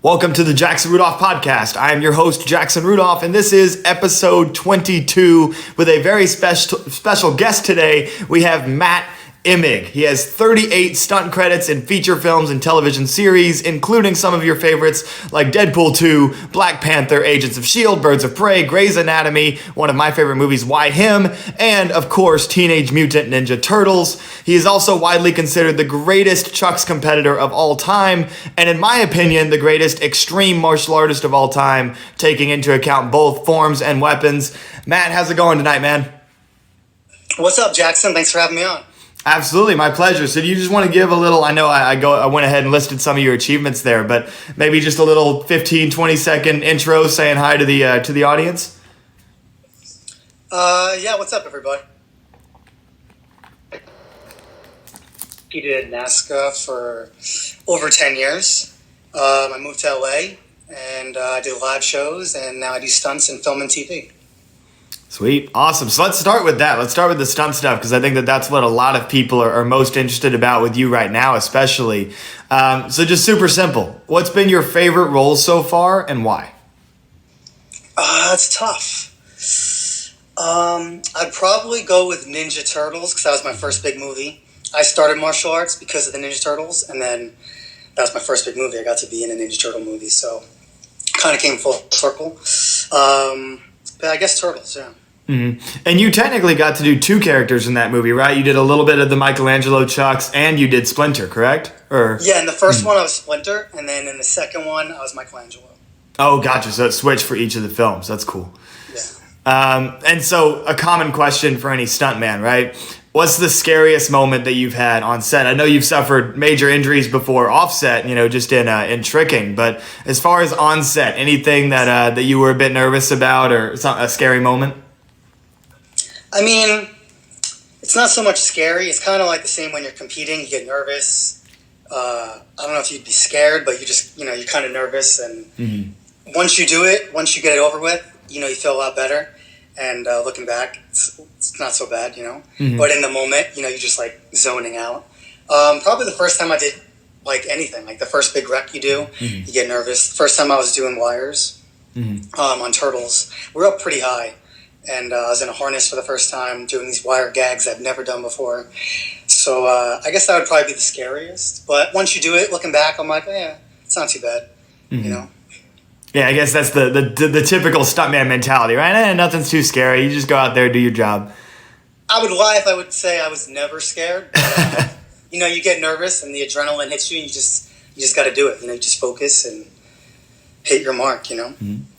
Welcome to the Jackson Rudolph podcast. I am your host, Jackson Rudolph, and this is episode 22 with a very special guest today. We have Matt Emig. He has 38 stunt credits in feature films and television series, including some of your favorites like Deadpool 2, Black Panther, Agents of S.H.I.E.L.D., Birds of Prey, Grey's Anatomy, one of my favorite movies, Why Him, and of course, Teenage Mutant Ninja Turtles. He is also widely considered the greatest Chucks competitor of all time, and in my opinion, the greatest extreme martial artist of all time, taking into account both forms and weapons. Matt, how's it going tonight, man? What's up, Jackson? Thanks for having me on. Absolutely, my pleasure. So do you just want to give a little, I know I went ahead and listed some of your achievements there, but maybe just a little 15, 20-second intro saying hi to the audience? Yeah, what's up, everybody? Competed in NASCAR for over 10 years. I moved to LA, and I did live shows, and now I do stunts in film and TV. Sweet. Awesome. So let's start with that. Let's start with the stunt stuff because I think that's what a lot of people are most interested about with you right now, especially. So just super simple. What's been your favorite role so far and why? It's tough. I'd probably go with Ninja Turtles because that was my first big movie. I started martial arts because of the Ninja Turtles, and then that was my first big movie. I got to be in a Ninja Turtle movie, so kind of came full circle. But I guess Turtles, yeah. Mm-hmm. And you technically got to do two characters in that movie, right? You did a little bit of the Michelangelo Chucks, and you did Splinter, correct? Yeah, in the first one I was Splinter, and then in the second one I was Michelangelo. Oh, gotcha. So it switched for each of the films. That's cool. Yeah. And so a common question for any stuntman, right? What's the scariest moment that you've had on set? I know you've suffered major injuries before offset, just in tricking. But as far as on set, anything that you were a bit nervous about or a scary moment? I mean, it's not so much scary. It's kind of like the same when you're competing. You get nervous. I don't know if you'd be scared, but you just, you're kind of nervous. And once you do it, once you get it over with, you feel a lot better. And looking back, it's not so bad, But in the moment, you're just like zoning out. Probably the first time I did like anything, like the first big wreck you do, you get nervous. First time I was doing wires on Turtles, we're up pretty high. And I was in a harness for the first time doing these wire gags I've never done before. So I guess that would probably be the scariest. But once you do it, looking back, I'm like, oh, yeah, it's not too bad, Yeah, I guess that's the typical stuntman mentality, right? Nothing's too scary. You just go out there, do your job. I would lie if I would say I was never scared. But, you get nervous and the adrenaline hits you and you just got to do it. You just focus and hit your mark,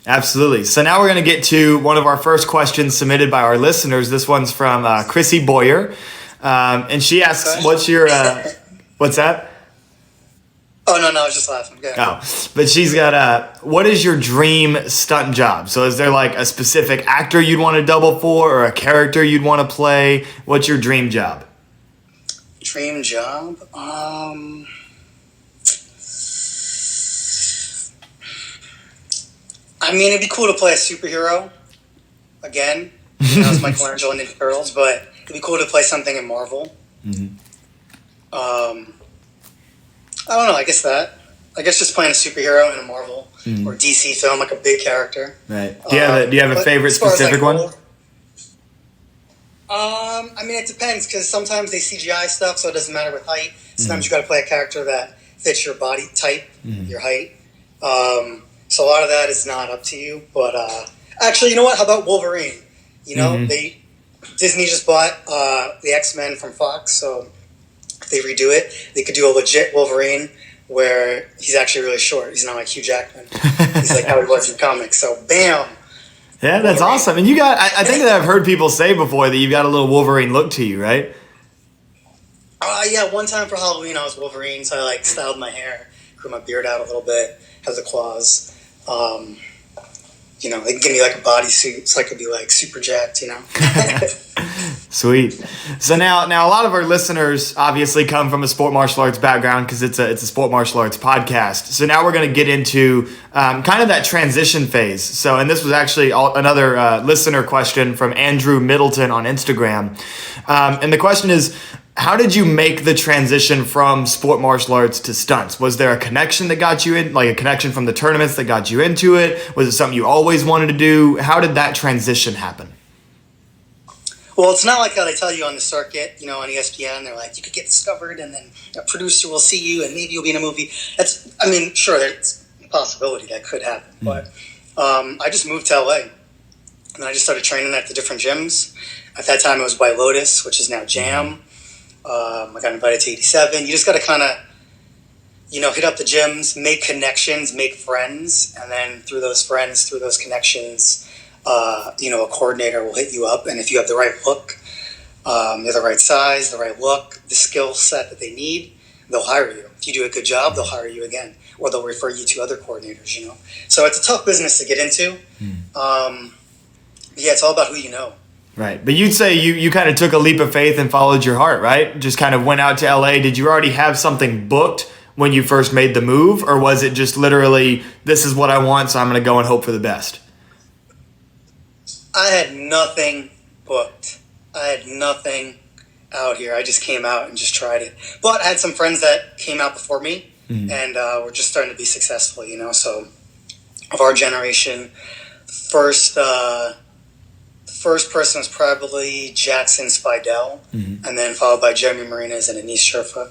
Absolutely. So now we're going to get to one of our first questions submitted by our listeners. This one's from Chrissy Boyer. And she asks, okay. what's your, what's that? Oh, no, I was just laughing. Okay. Oh, but she's got what is your dream stunt job? So is there like a specific actor you'd want to double for or a character you'd want to play? What's your dream job? Dream job? I mean, it'd be cool to play a superhero again. That was Michelangelo and Ninja Turtles, but it'd be cool to play something in Marvel. I don't know. I guess just playing a superhero in a Marvel or DC film, like a big character. Right. Do you have a favorite specific one? I mean, it depends because sometimes they CGI stuff, so it doesn't matter with height. Sometimes you got to play a character that fits your body type, your height. So a lot of that is not up to you. But actually, you know what? How about Wolverine? Disney just bought the X-Men from Fox, so if they redo it, they could do a legit Wolverine where he's actually really short. He's not like Hugh Jackman. He's like how he was in comics. So, bam! Yeah, that's Wolverine. awesome. And you got, I think that I've heard people say before that you've got a little Wolverine look to you, right? Yeah, one time for Halloween I was Wolverine, so I styled my hair, grew my beard out a little bit, has the claws. They can give me a bodysuit so I could be super jacked, Sweet. So now a lot of our listeners obviously come from a sport martial arts background because it's a sport martial arts podcast. So now we're going to get into kind of that transition phase. So, and this was actually another listener question from Andrew Middleton on Instagram. And the question is, how did you make the transition from sport martial arts to stunts? Was there a connection that got you in, like a connection from the tournaments that got you into it? Was it something you always wanted to do? How did that transition happen? Well, it's not like how they tell you on the circuit, on ESPN. They're like, you could get discovered, and then a producer will see you, and maybe you'll be in a movie. Sure, there's a possibility that could happen. But I just moved to LA, and then I just started training at the different gyms. At that time, it was White Lotus, which is now Jam. I got invited to 87. You just got to kind of, hit up the gyms, make connections, make friends, and then through those friends, through those connections, a coordinator will hit you up, and if you have the right look, you're the right size, the right look, the skill set that they need, they'll hire you. If you do a good job, they'll hire you again, or they'll refer you to other coordinators. So it's a tough business to get into. It's all about who you know. Right. But you'd say you kind of took a leap of faith and followed your heart, right? Just kind of went out to LA. Did you already have something booked when you first made the move, or was it just literally, this is what I want, so I'm going to go and hope for the best? I had nothing booked. I had nothing out here. I just came out and just tried it. But I had some friends that came out before me, and were just starting to be successful, So of our generation, first person was probably Jackson Spidell, and then followed by Jeremy Marinas and Anis Sherfa.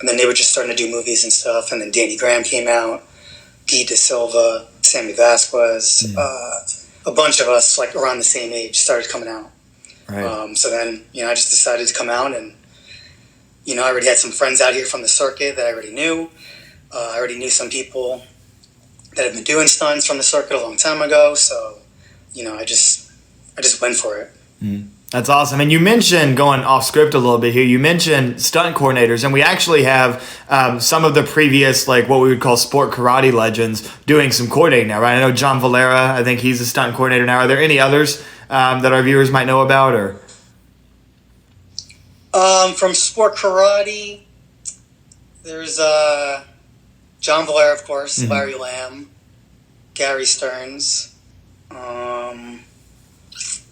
And then they were just starting to do movies and stuff. And then Danny Graham came out, Guy De Silva, Sammy Vasquez, a bunch of us, like around the same age, started coming out. Right. So then, I just decided to come out, and, I already had some friends out here from the circuit that I already knew. I already knew some people that had been doing stunts from the circuit a long time ago. So, I just went for it. That's awesome. And you mentioned, going off script a little bit here, you mentioned stunt coordinators, and we actually have some of the previous, like what we would call sport karate legends doing some coordinating now, right? I know John Valera, I think he's a stunt coordinator now. Are there any others that our viewers might know about? Or from sport karate, there's John Valera, of course, Larry Lamb, Gary Stearns.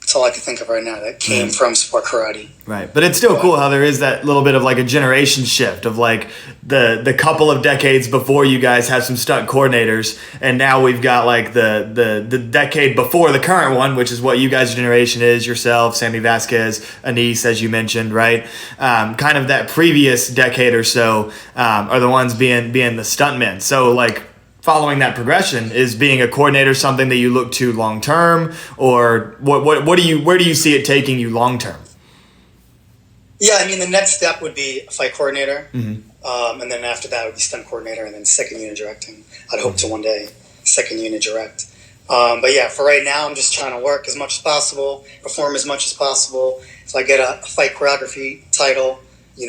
That's all I can think of right now that came from sport karate. Right. But it's still cool how there is that little bit of like a generation shift of like the couple of decades before you guys have some stunt coordinators, and now we've got like the decade before the current one, which is what you guys' generation is, yourself, Sammy Vasquez, Anis, as you mentioned, right? Kind of that previous decade or so are the ones being the stuntmen. So like, following that progression, is being a coordinator something that you look to long term, or where do you see it taking you long term? Yeah, the next step would be a fight coordinator, and then after that would be stunt coordinator, and then second unit directing. I'd hope to one day second unit direct. But yeah, for right now, I'm just trying to work as much as possible, perform as much as possible. If I get a fight choreography title,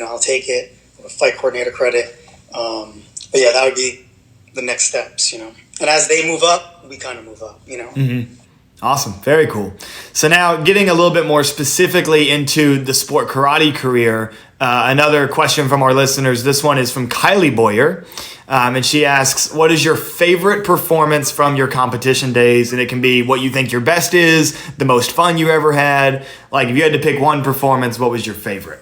I'll take it. A fight coordinator credit. But yeah, that would be the next steps, And as they move up, we kind of move up, Awesome. Very cool. So now getting a little bit more specifically into the sport karate career, another question from our listeners. This one is from Kylie Boyer. And she asks, what is your favorite performance from your competition days? And it can be what you think your best is, the most fun you ever had. Like if you had to pick one performance, what was your favorite?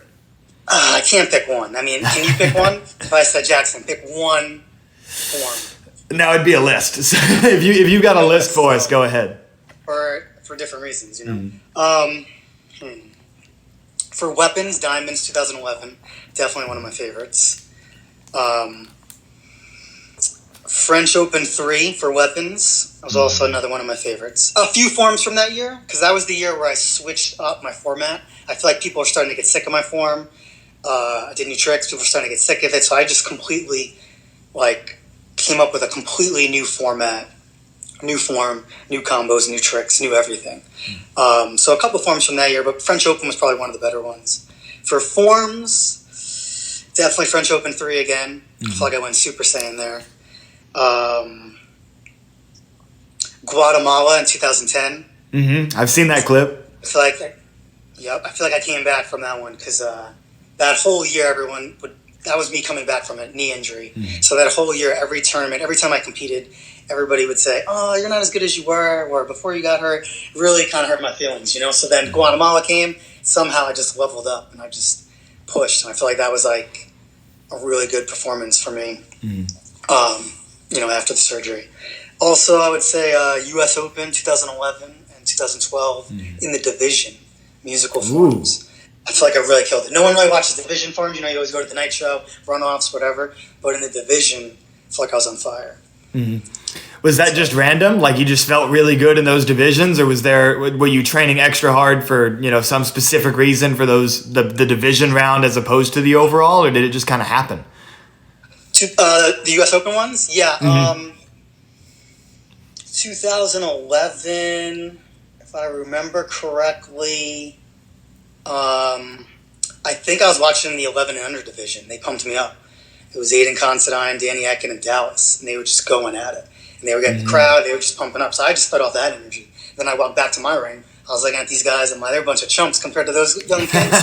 I can't pick one. Can you pick one? If I said, Jackson, pick one form. No, it'd be a list. So if you've got a list for us, go ahead. For different reasons, For weapons, Diamonds 2011, definitely one of my favorites. French Open 3 for weapons was also another one of my favorites. A few forms from that year, because that was the year where I switched up my format. I feel like people are starting to get sick of my form. I did new tricks, people are starting to get sick of it, so I just completely came up with a completely new format, new form, new combos, new tricks, new everything. So a couple forms from that year, but French Open was probably one of the better ones. For forms, definitely French Open 3 again. I feel like I went Super Saiyan there. Guatemala in 2010. I've seen that clip. I feel like Yep, I feel like I came back from that one because that whole year, that was me coming back from a knee injury. So that whole year, every tournament, every time I competed, everybody would say, "Oh, you're not as good as you were," or "Before you got hurt." It really kind of hurt my feelings, you know. So then Guatemala came. Somehow I just leveled up and I just pushed, and I feel like that was like a really good performance for me. After the surgery. Also, I would say U.S. Open 2011 and 2012 in the division musical forms. I feel like I really killed it. No one really watches division forms. You know, you always go to the night show, runoffs, whatever. But in the division, I feel like I was on fire. Was that just random? Like you just felt really good in those divisions, or were you training extra hard for some specific reason for the division round as opposed to the overall, or did it just kind of happen? The U.S. Open ones, yeah. 2011, if I remember correctly. I think I was watching the 11 and under division. They pumped me up. It was Aiden Considine, Danny Ekin, and Dallas, and they were just going at it. And they were getting the crowd. They were just pumping up. So I just fed off that energy. Then I walked back to my ring. I was looking at these guys, and they're a bunch of chumps compared to those young kids.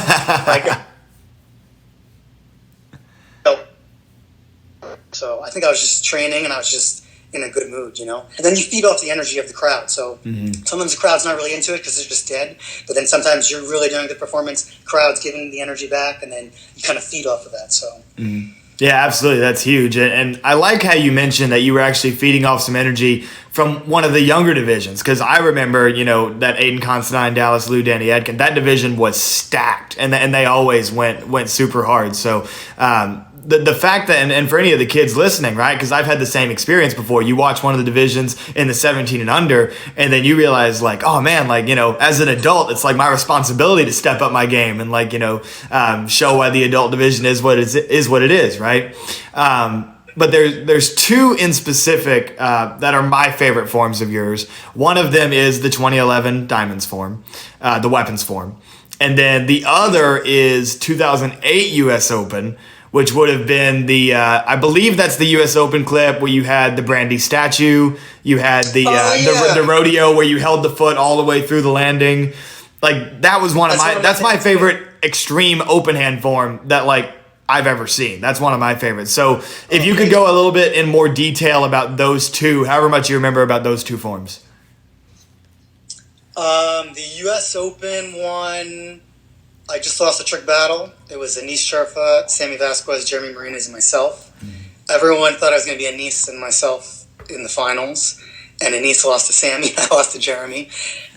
So I think I was just training, and I was just in a good mood, And then you feed off the energy of the crowd. So sometimes the crowd's not really into it because they're just dead. But then sometimes you're really doing a good performance, crowd's giving the energy back, and then you kind of feed off of that. So. Yeah, absolutely. That's huge. And I like how you mentioned that you were actually feeding off some energy from one of the younger divisions. Because I remember, that Aiden Considine, Dallas, Lou, Danny Edkin, that division was stacked. And they always went super hard. So the fact that, and for any of the kids listening, right, because I've had the same experience before. You watch one of the divisions in the 17 and under, and then you realize, like, oh man, like, as an adult, it's like my responsibility to step up my game and, like, show why the adult division is what it is, right? But there's two in specific that are my favorite forms of yours. One of them is the 2011 Diamonds form, the weapons form. And then the other is 2008 U.S. Open, which would have been I believe that's the U.S. Open clip where you had the Brandy statue, you had the rodeo where you held the foot all the way through the landing. Like that was that's my favorite extreme open hand form that like I've ever seen. That's one of my favorites. So if you could go a little bit in more detail about those two, however much you remember about those two forms. The U.S. Open one, I just lost a trick battle. It was Anis Sharfa, Sammy Vasquez, Jeremy Marinas, and myself. Everyone thought I was going to be Anis and myself in the finals. And Anis lost to Sammy, I lost to Jeremy.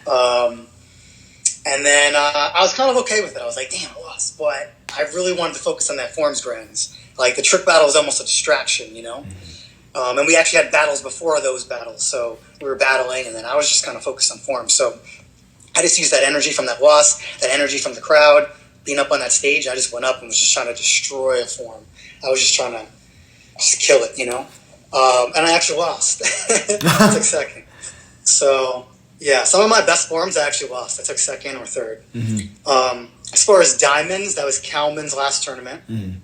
And then I was kind of okay with it. I was like, damn, I lost. But I really wanted to focus on that forms grands. Like, the trick battle was almost a distraction, And we actually had battles before those battles. So we were battling, and then I was just kind of focused on forms. So I just used that energy from that loss, that energy from the crowd, being up on that stage. I just went up and was just trying to destroy a form. I was just trying to just kill it, And I actually lost. I took second. So, yeah, some of my best forms I actually lost. I took second or third. As far as diamonds, that was Kalman's last tournament. And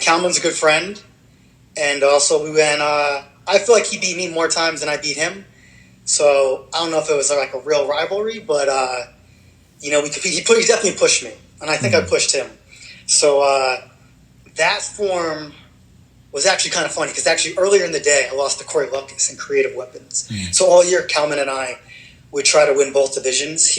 Kalman's a good friend. And also we went, I feel like he beat me more times than I beat him. So I don't know if it was like a real rivalry, but he definitely pushed me, and I think I pushed him. So that form was actually kind of funny because actually earlier in the day I lost to Corey Lucas in creative weapons. So all year Kalman and I would try to win both divisions.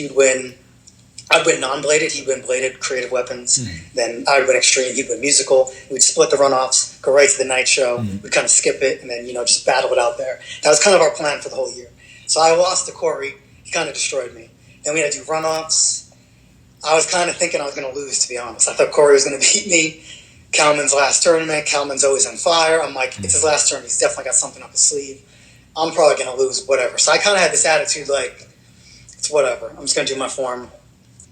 I'd win non-bladed, he'd win bladed creative weapons. Then I would win extreme, he'd win musical. We'd split the runoffs, go right to the night show. We'd kind of skip it and then just battle it out there. That was kind of our plan for the whole year. So I lost to Corey. He kind of destroyed me. Then we had to do runoffs. I was kind of thinking I was going to lose, to be honest. I thought Corey was going to beat me. Kalman's last tournament. Kalman's always on fire. I'm like, it's his last tournament. He's definitely got something up his sleeve. I'm probably going to lose, whatever. So I kind of had this attitude like, it's whatever. I'm just going to do my form.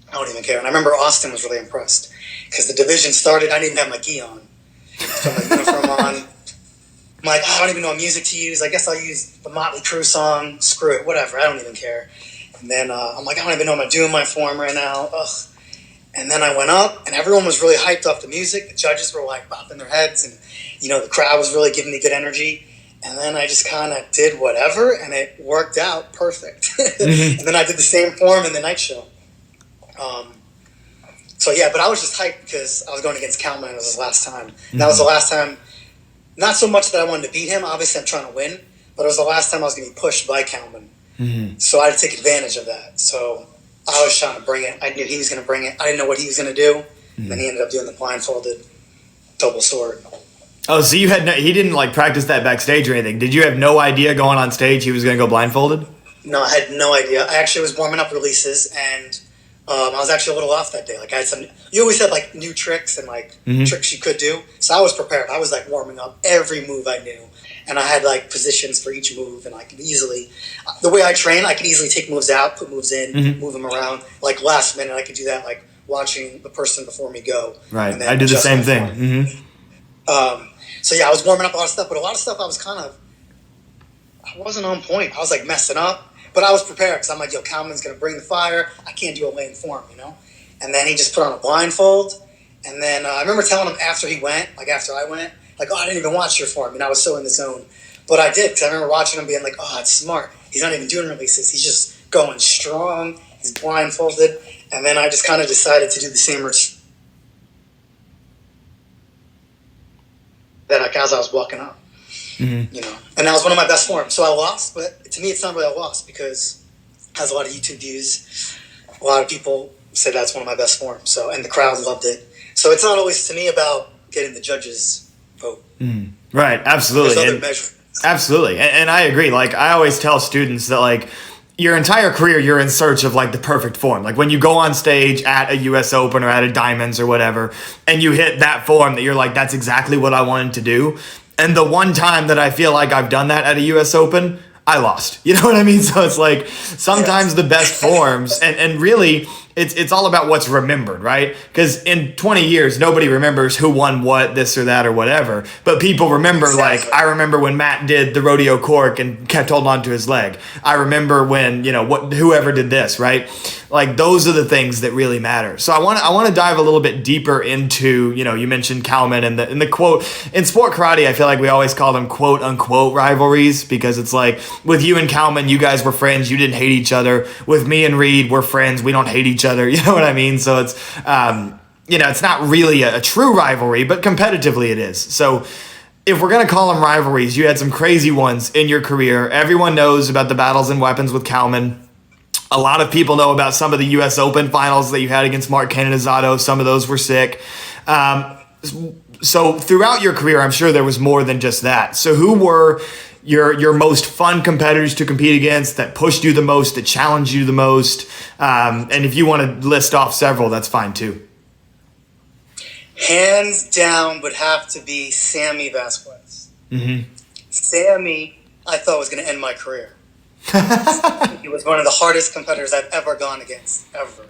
I don't even care. And I remember Austin was really impressed because the division started. I didn't even have my gi on. So my uniform on. I'm like, I don't even know what music to use. I guess I'll use the Motley Crue song. Screw it, whatever. I don't even care. And then I'm like, I don't even know what I'm doing my form right now. Ugh. And then I went up, and everyone was really hyped off the music. The judges were like bopping their heads, and the crowd was really giving me good energy. And then I just kind of did whatever, and it worked out perfect. And then I did the same form in the night show. So yeah, but I was just hyped because I was going against Kalman. It was his last time. And that was the last time, not so much that I wanted to beat him. Obviously, I'm trying to win. But it was the last time I was going to be pushed by Kalman. So I had to take advantage of that. So I was trying to bring it. I knew he was going to bring it. I didn't know what he was going to do. And then he ended up doing the blindfolded double sword. Oh, so he didn't like practice that backstage or anything. Did you have no idea going on stage he was going to go blindfolded? No, I had no idea. I actually was warming up releases, and I was actually a little off that day. Like I had some, you always had like new tricks and like tricks you could do. So I was prepared. I was like warming up every move I knew. And I had like positions for each move, and I could easily, the way I train, I could easily take moves out, put moves in, move them around. Like last minute, I could do that, like watching the person before me go. Right, I did the same thing. So yeah, I was warming up a lot of stuff, but a lot of stuff I wasn't on point. I was like messing up, but I was prepared because I'm like, yo, Kalman's gonna bring the fire. I can't do a lane form, you know. And then he just put on a blindfold, and then I remember telling him after I went. Like, oh, I didn't even watch your form, and I was so in the zone. But I did, because I remember watching him being like, oh, it's smart. He's not even doing releases. He's just going strong. He's blindfolded. And then I just kind of decided to do the same routine that as I was walking up, you know. And that was one of my best forms. So I lost, but to me it's not really a loss because it has a lot of YouTube views. A lot of people say that's one of my best forms. So, and the crowd loved it. So it's not always, to me, about getting the judges' vote. Right, absolutely. There's other measures. Absolutely. And I agree. Like, I always tell students that, like, your entire career, you're in search of, like, the perfect form. Like, when you go on stage at a U.S. Open or at a Diamonds or whatever, and you hit that form that you're like, that's exactly what I wanted to do. And the one time that I feel like I've done that at a U.S. Open, I lost. You know what I mean? So it's like sometimes the best forms, and really it's all about what's remembered, right? Because in 20 years, nobody remembers who won what, this or that or whatever. But people remember, like, I remember when Matt did the rodeo cork and kept holding on to his leg. I remember when, you know, whoever did this, right? Like, those are the things that really matter. So I want to dive a little bit deeper into, you know, you mentioned Kalman and the quote. In sport karate, I feel like we always call them quote unquote rivalries because it's like with you and Kalman, you guys were friends. You didn't hate each other. With me and Reed, we're friends. We don't hate each other. You know what I mean? So it's, you know, it's not really a true rivalry, but competitively it is. So if we're going to call them rivalries, you had some crazy ones in your career. Everyone knows about the battles and weapons with Kalman. A lot of people know about some of the U.S. Open finals that you had against Mark Canonizato. Some of those were sick. So throughout your career, I'm sure there was more than just that. So who were your most fun competitors to compete against, that pushed you the most, that challenged you the most? And if you want to list off several, that's fine too. Hands down would have to be Sammy Vasquez. Sammy, I thought was going to end my career. He was one of the hardest competitors I've ever gone against, ever.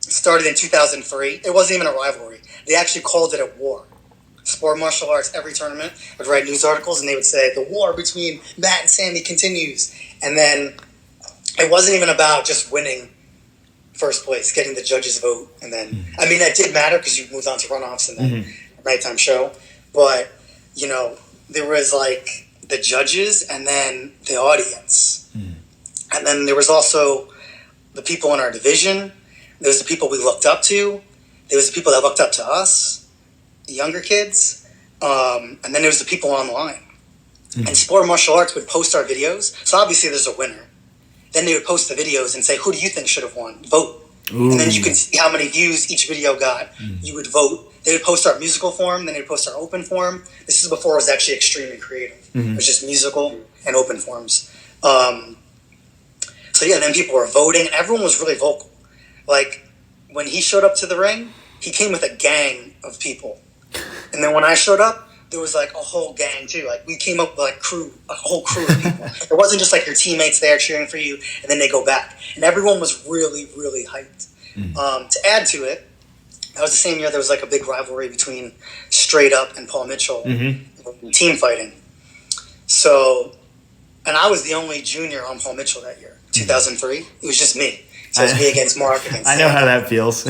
Started in 2003. It wasn't even a rivalry. They actually called it a war. Sport martial arts, every tournament would write news articles and they would say, the war between Matt and Sammy continues. And then it wasn't even about just winning first place, getting the judges' vote. And then, I mean, that did matter because you moved on to runoffs and then nighttime show. But, you know, there was like the judges and then the audience. And then there was also the people in our division. There was the people we looked up to. There was the people that looked up to us, the younger kids. And then there was the people online. And Sport Martial Arts would post our videos. So obviously there's a winner. Then they would post the videos and say, who do you think should have won? Vote. And then you can see how many views each video got. You would vote. They would post our musical form. Then they would post our open form. This is before it was actually extreme and creative. It was just musical and open forms. So yeah, then people were voting. And everyone was really vocal. Like, when he showed up to the ring, he came with a gang of people. And then when I showed up, there was like a whole gang too. Like, we came up with like a whole crew of people. It wasn't just like your teammates there cheering for you and then they go back. And everyone was really, really hyped. To add to it, that was the same year there was like a big rivalry between Straight Up and Paul Mitchell in team fighting. So, and I was the only junior on Paul Mitchell that year, 2003. It was just me. So it's me against Mark against I know how that feels.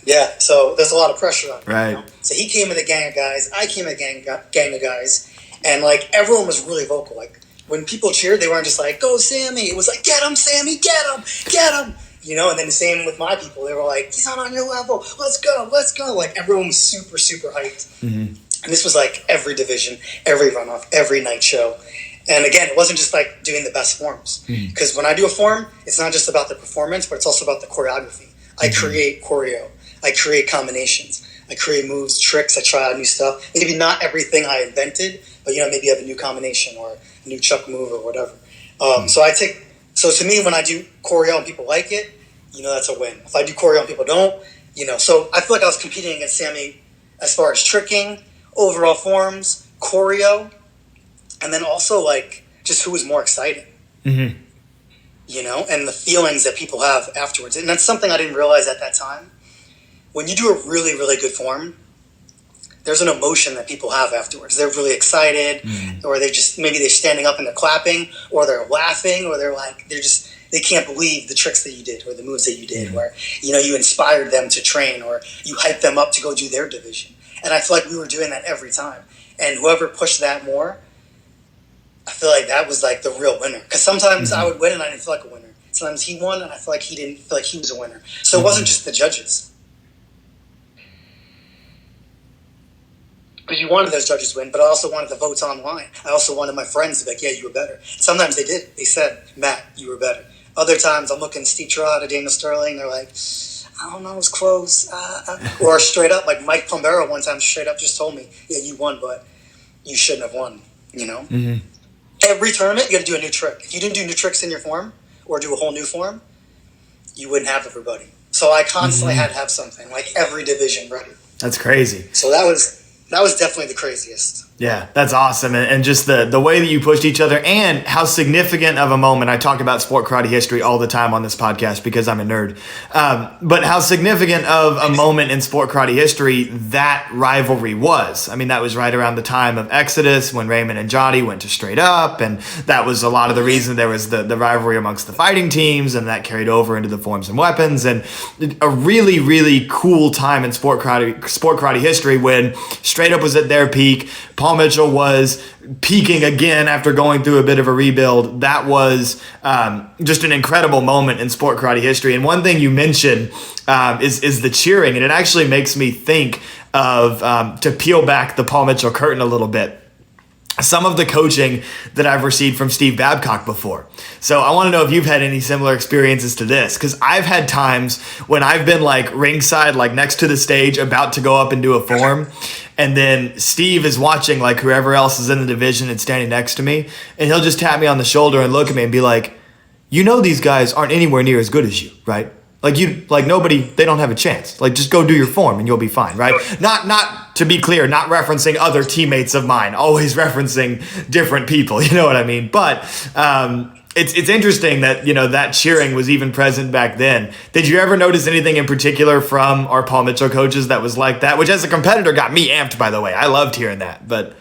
Yeah, so there's a lot of pressure on me. Right. You know? So he came with a gang of guys. I came with a gang of guys. And, like, everyone was really vocal. Like, when people cheered, they weren't just like, go, Sammy. It was like, get him, Sammy, get him, get him. You know, and then the same with my people. They were like, he's not on your level. Let's go, let's go. Like, everyone was super, super hyped. Mm-hmm. And this was, like, every division, every runoff, every night show. And, again, it wasn't just, like, doing the best forms. Because when I do a form, it's not just about the performance, but it's also about the choreography. I create choreo. I create combinations. I create moves, tricks. I try out new stuff. Maybe not everything I invented, but, you know, maybe you have a new combination or a new chuck move or whatever. So to me, when I do choreo and people like it, you know, that's a win. If I do choreo and people don't, you know, so I feel like I was competing against Sammy as far as tricking, overall forms, choreo, and then also, like, just who was more exciting. Mm-hmm. You know, and the feelings that people have afterwards. And that's something I didn't realize at that time. When you do a really, really good form, there's an emotion that people have afterwards. They're really excited, or they're standing up and they're clapping, or they're laughing, or they're like, they can't believe the tricks that you did, or the moves that you did, where, you know, you inspired them to train, or you hyped them up to go do their division. And I feel like we were doing that every time. And whoever pushed that more, I feel like that was like the real winner. Because sometimes I would win and I didn't feel like a winner. Sometimes he won and I feel like he didn't feel like he was a winner. So it wasn't just the judges. Because you wanted those judges to win, but I also wanted the votes online. I also wanted my friends to be like, yeah, you were better. Sometimes they did. They said, Matt, you were better. Other times I'm looking at Steve Trott or Daniel Sterling. They're like, I don't know, it was close. Or straight up, like Mike Pombero one time straight up just told me, yeah, you won, but you shouldn't have won, you know? Mm-hmm. Every tournament, you got to do a new trick. If you didn't do new tricks in your form or do a whole new form, you wouldn't have everybody. So I constantly had to have something, like every division ready. That's crazy. So that was definitely the craziest. Yeah, that's awesome. And just the way that you pushed each other and how significant of a moment. I talk about sport karate history all the time on this podcast because I'm a nerd. But how significant of a moment in sport karate history that rivalry was. I mean, that was right around the time of Exodus when Raymond and Johnny went to straight up. And that was a lot of the reason there was the rivalry amongst the fighting teams. And that carried over into the forms and weapons. And a really, really cool time in sport karate history when straight up was at their peak. Paul Mitchell was peaking again after going through a bit of a rebuild. That was just an incredible moment in sport karate history. And one thing you mentioned is the cheering. And it actually makes me think of, to peel back the Paul Mitchell curtain a little bit, some of the coaching that I've received from Steve Babcock before. So I want to know if you've had any similar experiences to this, because I've had times when I've been like ringside, like next to the stage, about to go up and do a form, and then Steve is watching like whoever else is in the division and standing next to me, and he'll just tap me on the shoulder and look at me and be like, you know, these guys aren't anywhere near as good as you, right? Nobody, they don't have a chance. Like, just go do your form and you'll be fine, right? Not to be clear, not referencing other teammates of mine, always referencing different people, you know what I mean? But it's interesting that, you know, that cheering was even present back then. Did you ever notice anything in particular from our Paul Mitchell coaches that was like that? Which as a competitor got me amped, by the way. I loved hearing that, but...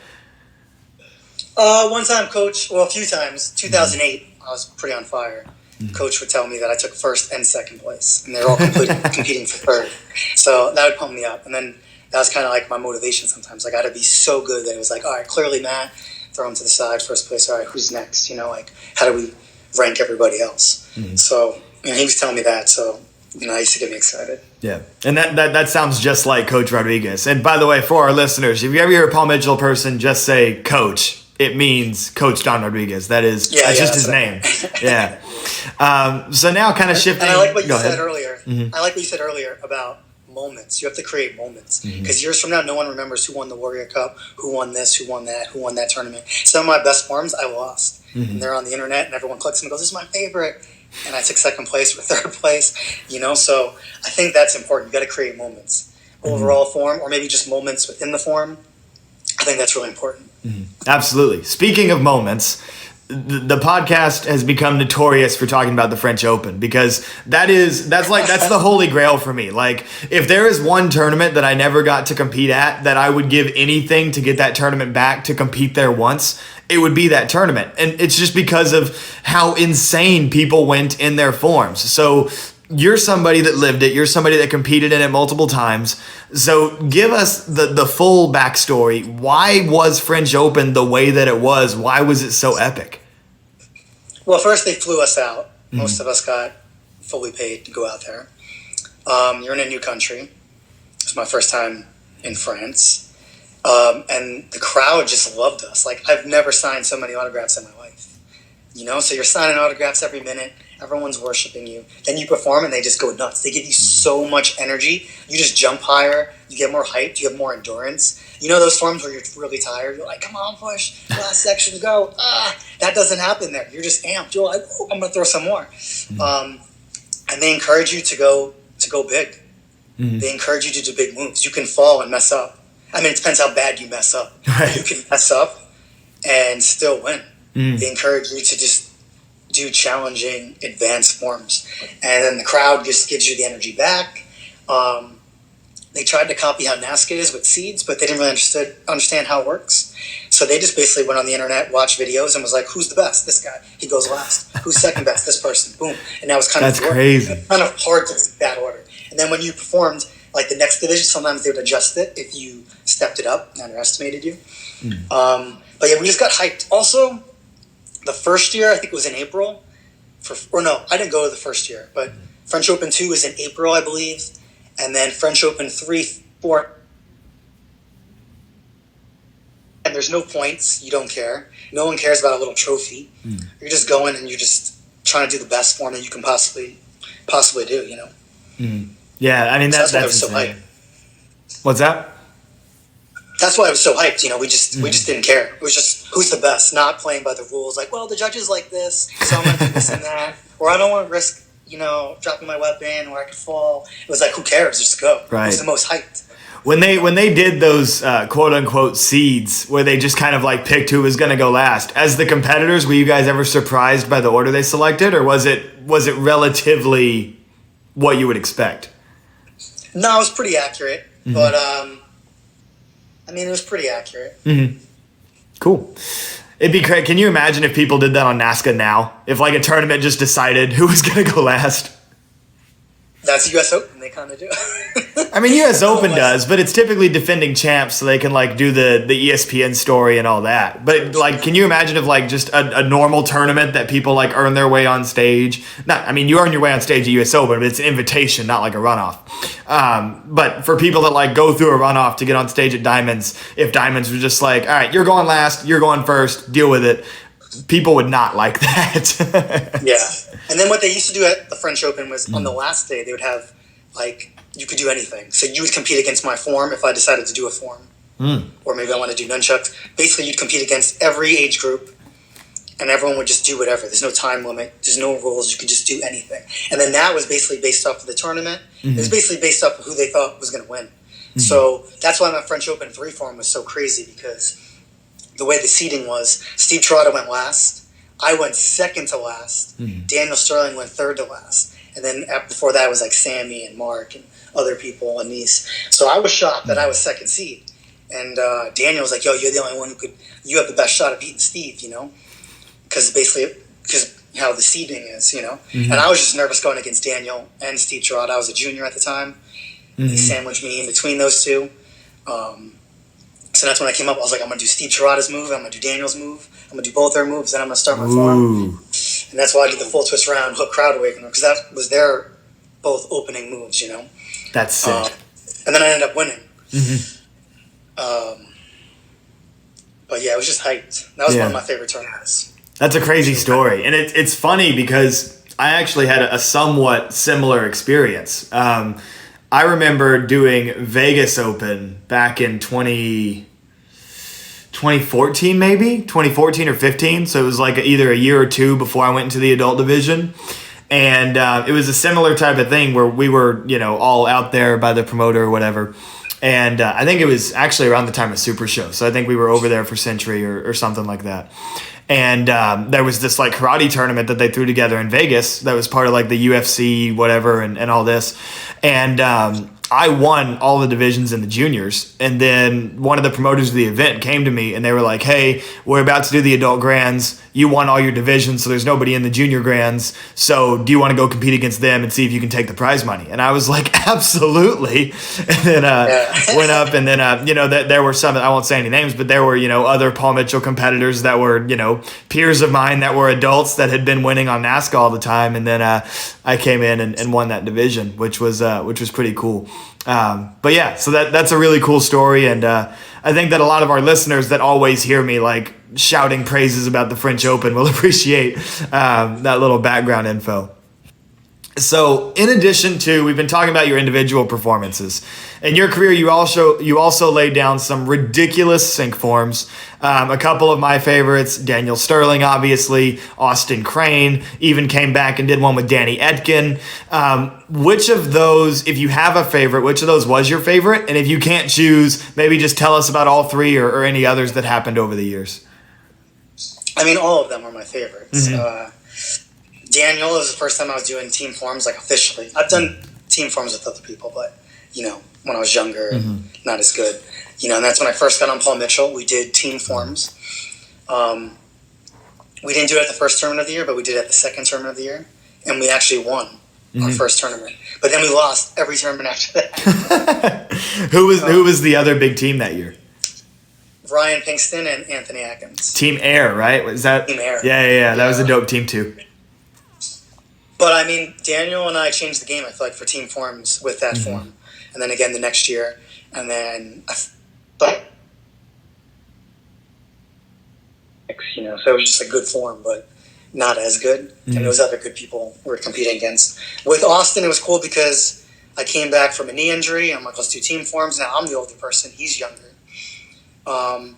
One time, Coach, well, a few times, 2008, I was pretty on fire. Coach would tell me that I took first and second place, and they're all competing for third. So that would pump me up. And then that was kind of like my motivation sometimes. Like, I had to be so good that it was like, all right, clearly Matt, throw him to the side, first place. All right, who's next? You know, like, how do we rank everybody else? Mm-hmm. So, you know, he was telling me that. So, you know, that used to get me excited. Yeah, and that sounds just like Coach Rodriguez. And by the way, for our listeners, if you ever hear a Paul Mitchell person just say Coach, it means Coach Don Rodriguez. That's just his name. Yeah. So now kind of shifting. And I like what you said earlier. Mm-hmm. I like what you said earlier about moments. You have to create moments. Because years from now, no one remembers who won the Warrior Cup, who won this, who won that tournament. Some of my best forms I lost. Mm-hmm. And they're on the internet and everyone clicks and goes, this is my favorite. And I took second place or third place. You know, so I think that's important. You got to create moments. Overall form, or maybe just moments within the form. I think that's really important. Mm-hmm. Absolutely. Speaking of moments, the podcast has become notorious for talking about the French Open because that's the holy grail for me. Like, if there is one tournament that I never got to compete at that I would give anything to get that tournament back to compete there once, it would be that tournament. And it's just because of how insane people went in their forms. So you're somebody that lived it. You're somebody that competed in it multiple times. So give us the full backstory. Why was French Open the way that it was? Why was it so epic? Well, first they flew us out. Most of us got fully paid to go out there. You're in a new country. It's my first time in France. And the crowd just loved us. Like, I've never signed so many autographs in my life. So you're signing autographs every minute. Everyone's worshiping you. Then you perform and they just go nuts. They give you so much energy. You just jump higher. You get more hyped. You have more endurance. Those forms where you're really tired. You're like, come on, push. Last section to go. That doesn't happen there. You're just amped. You're like, oh, I'm going to throw some more. And they encourage you to go big. They encourage you to do big moves. You can fall and mess up. I mean, it depends how bad you mess up. Right. You can mess up and still win. They encourage you to just do challenging, advanced forms. And then the crowd just gives you the energy back. They tried to copy how NASCAR is with seeds, but they didn't really understand how it works. So they just basically went on the internet, watched videos, and was like, who's the best? This guy. He goes last. Who's second best? This person. Boom. And that was That's crazy. Kind of hard to keep that order. And then when you performed, like the next division, sometimes they would adjust it if you stepped it up and underestimated you. But yeah, we just got hyped. Also, the first year, I think it was in April. I didn't go to the first year, but French Open 2 was in April, I believe. And then French Open 3, 4. And there's no points. You don't care. No one cares about a little trophy. You're just going and you're just trying to do the best form that you can possibly do, Yeah, I mean, that's why I was so hyped. What's that? That's why I was so hyped. We just didn't care. It was just who's the best, not playing by the rules. Like, well, the judges like this, so I'm going to do this and that. Or I don't want to risk, dropping my weapon, or I could fall. It was like, who cares? Just go. Right. Who's the most hyped? When they did those quote unquote seeds, where they just kind of like picked who was going to go last, as the competitors, were you guys ever surprised by the order they selected, or was it relatively what you would expect? No, it was pretty accurate, but it was pretty accurate. Cool. It'd be great. Can you imagine if people did that on NASCAR now? If like a tournament just decided who was going to go last? That's US Open. They kind of do. I mean, US Open does, but it's typically defending champs, so they can like do the ESPN story and all that. But like, can you imagine if like just a normal tournament that people like earn their way on stage? You earn your way on stage at US Open, but it's an invitation, not like a runoff. But for people that like go through a runoff to get on stage at Diamonds, if Diamonds were just like, all right, you're going last, you're going first, deal with it, people would not like that. Yeah. And then what they used to do at the French Open was on the last day, they would have, like, you could do anything. So you would compete against my form if I decided to do a form. Or maybe I want to do nunchucks. Basically, you'd compete against every age group, and everyone would just do whatever. There's no time limit. There's no rules. You could just do anything. And then that was basically based off of the tournament. It was basically based off of who they thought was going to win. So that's why my French Open 3 form was so crazy, because the way the seeding was, Steve Trotta went last. I went second to last. Daniel Sterling went third to last. And then before that was like Sammy and Mark and other people and Nice. So I was shocked that I was second seed. And Daniel was like, yo, you're the only one you have the best shot of beating Steve, Because how the seeding is, And I was just nervous going against Daniel and Steve Trotta. I was a junior at the time. They sandwiched me in between those two. So that's when I came up. I was like, I'm going to do Steve Trotta's move. I'm going to do Daniel's move. I'm going to do both their moves. Then I'm going to start my form. And that's why I did the full twist round, hook crowd awakener, because that was their both opening moves, That's sick. And then I ended up winning. But yeah, it was just hyped. That was one of my favorite tournaments. That's a crazy story. And it's funny because I actually had a somewhat similar experience. I remember doing Vegas Open back in 2014 maybe? 2014 or 15. So it was like either a year or two before I went into the adult division. And it was a similar type of thing where we were, all out there by the promoter or whatever. And I think it was actually around the time of Super Show. So I think we were over there for Century or something like that. And there was this like karate tournament that they threw together in Vegas that was part of like the UFC, whatever, and all this. And I won all the divisions in the juniors. And then one of the promoters of the event came to me and they were like, hey, we're about to do the adult grands. You won all your divisions, so there's nobody in the junior grands. So do you want to go compete against them and see if you can take the prize money? And I was like, absolutely. And then went up, and then, there were some, I won't say any names, but there were, other Paul Mitchell competitors that were, peers of mine that were adults that had been winning on NASCAR all the time. And then I came in and won that division, which was pretty cool. But yeah, so that's a really cool story. And I think that a lot of our listeners that always hear me like shouting praises about the French Open will appreciate that little background info. So in addition to, we've been talking about your individual performances. In your career, you also laid down some ridiculous sink forms. A couple of my favorites, Daniel Sterling, obviously, Austin Crane, even came back and did one with Danny Etkin. Which of those, if you have a favorite, which of those was your favorite? And if you can't choose, maybe just tell us about all three or any others that happened over the years. I mean, all of them are my favorites. Mm-hmm. Daniel, it was the first time I was doing team forms, like officially. I've done team forms with other people, but, when I was younger, not as good. And that's when I first got on Paul Mitchell. We did team forms. We didn't do it at the first tournament of the year, but we did it at the second tournament of the year. And we actually won our first tournament. But then we lost every tournament after that. Who was the other big team that year? Ryan Pinkston and Anthony Atkins. Team Air, right? Was that Team Air? Yeah. That was a dope team too. But I mean, Daniel and I changed the game, I feel like, for team forms with that form. And then again the next year. And then, so it was just a good form, but not as good. And there was other good people we were competing against. With Austin, it was cool because I came back from a knee injury. I'm like, let's do team forms. Now I'm the older person. He's younger. When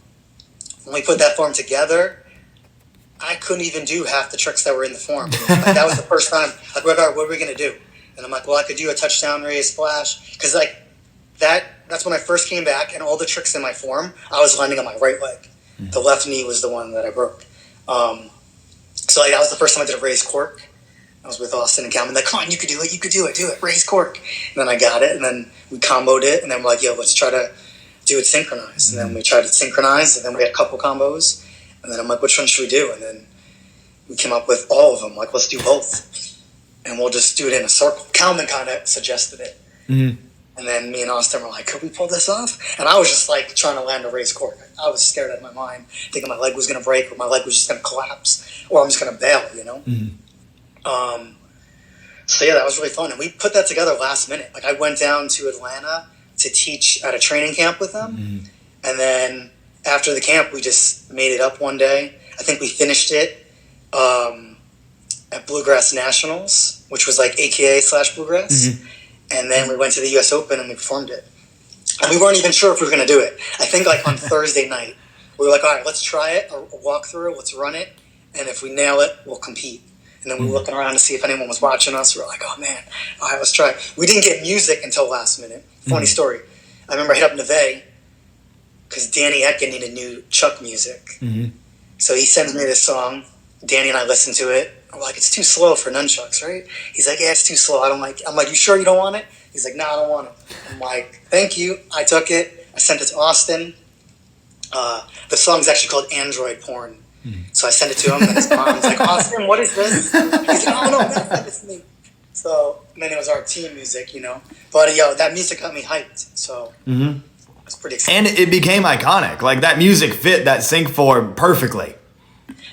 we put that form together, I couldn't even do half the tricks that were in the form. Like, that was the first time. Like, what are we going to do? And I'm like, well, I could do a touchdown raise splash. Because, that's when I first came back, and all the tricks in my form, I was landing on my right leg. The left knee was the one that I broke. So that was the first time I did a raised cork. I was with Austin and Calvin. Like, come on, you could do it, raise cork. And then I got it, and then we comboed it, and then we're like, yo, let's try to do it synchronized. And then we tried it synchronized, and then we had a couple combos. And then I'm like, which one should we do? And then we came up with all of them. Like, let's do both. And we'll just do it in a circle. Calvin kind of suggested it. And then me and Austin were like, could we pull this off? And I was just like trying to land a raised cork. I was scared out of my mind, thinking my leg was going to break or my leg was just going to collapse or I'm just going to bail, So yeah, that was really fun. And we put that together last minute. Like, I went down to Atlanta to teach at a training camp with them. And then after the camp, we just made it up one day. I think we finished it at Bluegrass Nationals, which was like AKA/Bluegrass. And then we went to the U.S. Open and we performed it. And we weren't even sure if we were going to do it. I think like on Thursday night, we were like, all right, let's try it, or walk through, let's run it. And if we nail it, we'll compete. And then we were looking around to see if anyone was watching us. We were like, oh man, all right, let's try it. We didn't get music until last minute. Funny story. I remember I hit up Neve because Danny Etkin needed new Chuck music. So he sends me this song. Danny and I listened to it. I'm like, it's too slow for nunchucks, right? He's like, yeah, it's too slow. I don't like it. I'm like, you sure you don't want it? He's like, no, I don't want it. I'm like, thank you. I took it. I sent it to Austin. The song's actually called Android Porn. So I sent it to him, and his mom's like, Austin, what is this? He's like, oh, no, send it to me. So, and then it was our team music, But, that music got me hyped. So, it's pretty exciting. And it became iconic. Like, that music fit that sync form perfectly.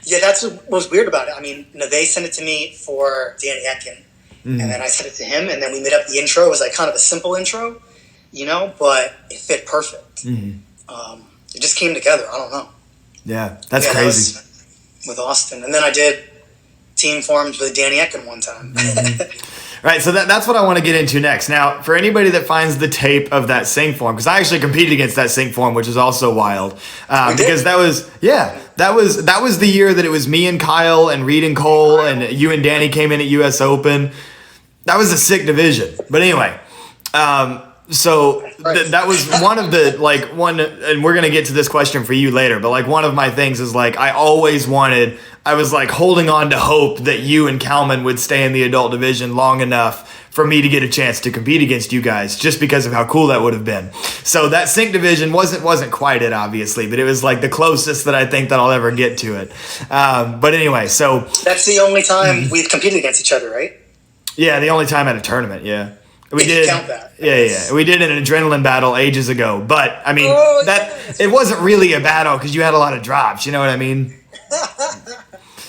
Yeah, that's what was weird about it. I mean, they sent it to me for Danny Etkin, and then I sent it to him, and then we made up the intro. It was like kind of a simple intro, but it fit perfect. It just came together. I don't know. Yeah, that's crazy. That was with Austin. And then I did team forms with Danny Etkin one time. Right, so that's what I want to get into next. Now, for anybody that finds the tape of that sing form, because I actually competed against that sing form, which is also wild, because that was the year that it was me and Kyle and Reed and Cole and you and Danny came in at U.S. Open. That was a sick division. But anyway, So Right. that was one of the and we're gonna get to this question for you later, but like one of my things is like I was like holding on to hope that you and Kalman would stay in the adult division long enough for me to get a chance to compete against you guys, just because of how cool that would have been. So that sync division wasn't quite it, obviously, but it was like the closest that I think that I'll ever get to it. But anyway, so That's the only time we've competed against each other, right? yeah, the only time at a tournament, yeah. We If you did. count that. Yeah. We did an adrenaline battle ages ago, but I mean Oh, it wasn't really a battle because you had a lot of drops. You know what I mean?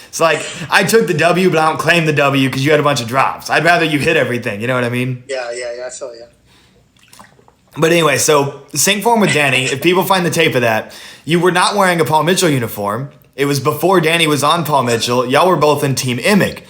It's like I took the W, but I don't claim the W because you had a bunch of drops. I'd rather you hit everything. You know what I mean? Yeah, I feel you. But anyway, so sync form with Danny. If people find the tape of that, you were not wearing a Paul Mitchell uniform. It was before Danny was on Paul Mitchell. Y'all were both in Team Emig.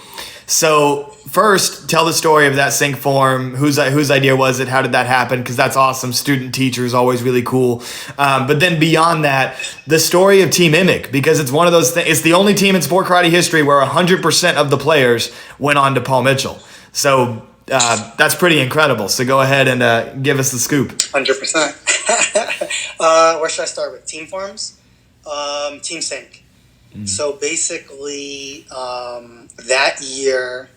So first, tell the story of that sync form. Whose idea was it? How did that happen? Because that's awesome. Student teacher is always really cool. But then beyond that, the story of Team Emig, because it's one of those things. It's the only team in sport karate history where 100% of the players went on to Paul Mitchell. So that's pretty incredible. So go ahead and give us the scoop. 100%. Where should I start with? Team forms? Team sync. So basically, that year,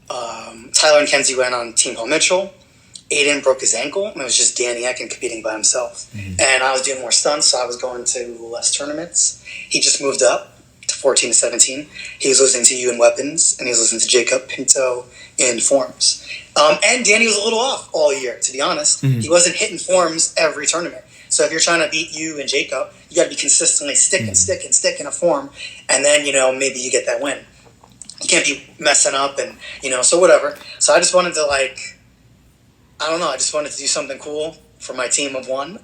Tyler and Kenzie went on Team Paul Mitchell. Aiden broke his ankle, and it was just Danny Ekin competing by himself. And I was doing more stunts, so I was going to less tournaments. He just moved up to 14 to 17. He was listening to you in weapons, and he was listening to Jacob Pinto in forms. And Danny was a little off all year, to be honest. He wasn't hitting forms every tournament. So if you're trying to beat you and Jacob, you got to be consistently stick in a form, and then, maybe you get that win. You can't be messing up and, so whatever. So I just wanted to, I just wanted to do something cool for my team of one.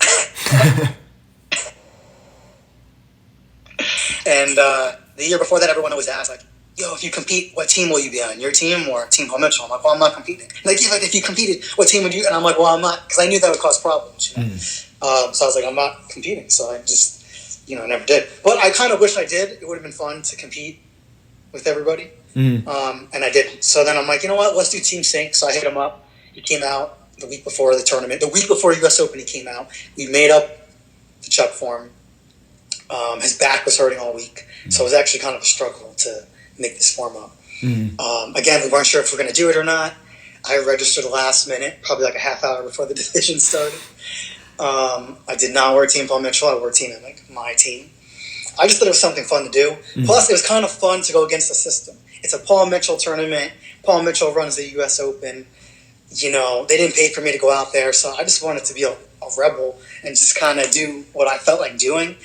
And the year before that, everyone always asked, yo, if you compete, what team will you be on? Your team or Team Paul Mitchell? I'm like, well, I'm not competing. If you competed, what team would you? And I'm like, well, I'm not, because I knew that would cause problems. So I was like, I'm not competing. So I just, never did. But I kind of wish I did. It would have been fun to compete with everybody. And I didn't. So then I'm like, you know what? Let's do Team Sync. So I hit him up. He came out the week before the tournament. The week before US Open, he came out. We made up the Chuck form. His back was hurting all week. So it was actually kind of a struggle to make this form up. Again, we weren't sure if we were going to do it or not. I registered last minute, probably like a half hour before the division started. I did not wear Team Paul Mitchell. I wore Team Emig, my team. I just thought it was something fun to do. Plus, it was kind of fun to go against the system. It's a Paul Mitchell tournament. Paul Mitchell runs the U.S. Open. They didn't pay for me to go out there, so I just wanted to be a rebel and just kind of do what I felt like doing.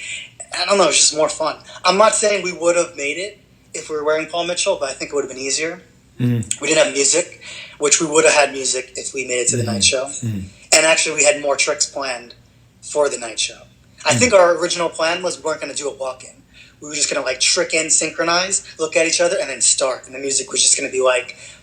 I don't know, it was just more fun. I'm not saying we would have made it if we were wearing Paul Mitchell, but I think it would have been easier. We didn't have music, which we would have had music if we made it to the night show. And actually, we had more tricks planned for the night show. I think our original plan was we weren't going to do a walk-in. We were just going to trick in, synchronize, look at each other, and then start. And the music was just going to be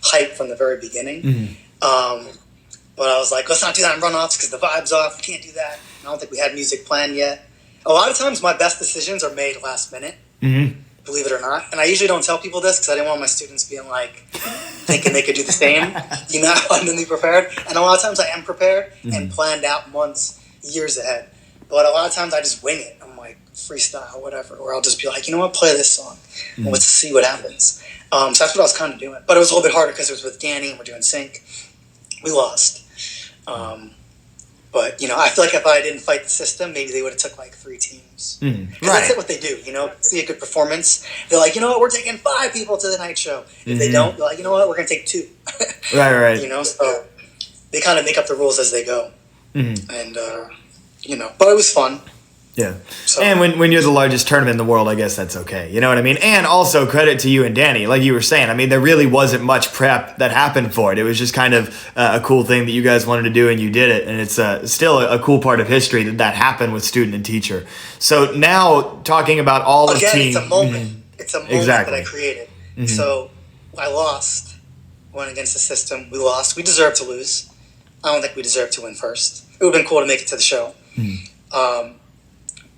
hype from the very beginning. But I was like, let's not do that in runoffs because the vibe's off. We can't do that. I don't think we had music planned yet. A lot of times, my best decisions are made last minute. Believe it or not. And I usually don't tell people this because I didn't want my students being thinking they could do the same. I'm really prepared. And a lot of times I am prepared and planned out months, years ahead. But a lot of times I just wing it. I'm like, freestyle, whatever. Or I'll just be like, you know what, play this song. And let's see what happens. So that's what I was kind of doing. But it was a little bit harder because it was with Danny and we're doing sync. We lost. But, I feel like if I didn't fight the system, maybe they would have took 3 teams. Because that's what they do, see a good performance. They're like, you know what, we're taking 5 people to the night show. If they don't, they're like, you know what, we're going to take 2. Right. So they kind of make up the rules as they go. And, but it was fun. Yeah. So, and when you're the largest tournament in the world, I guess that's okay. You know what I mean? And also credit to you and Danny. Like you were saying, I mean, there really wasn't much prep that happened for it. It was just kind of a cool thing that you guys wanted to do and you did it. And it's still a cool part of history that happened with student and teacher. So now talking about all of team. It's a moment. It's a moment Exactly. that I created. So I lost. Went against the system. We lost. We deserved to lose. I don't think we deserved to win first. It would have been cool to make it to the show.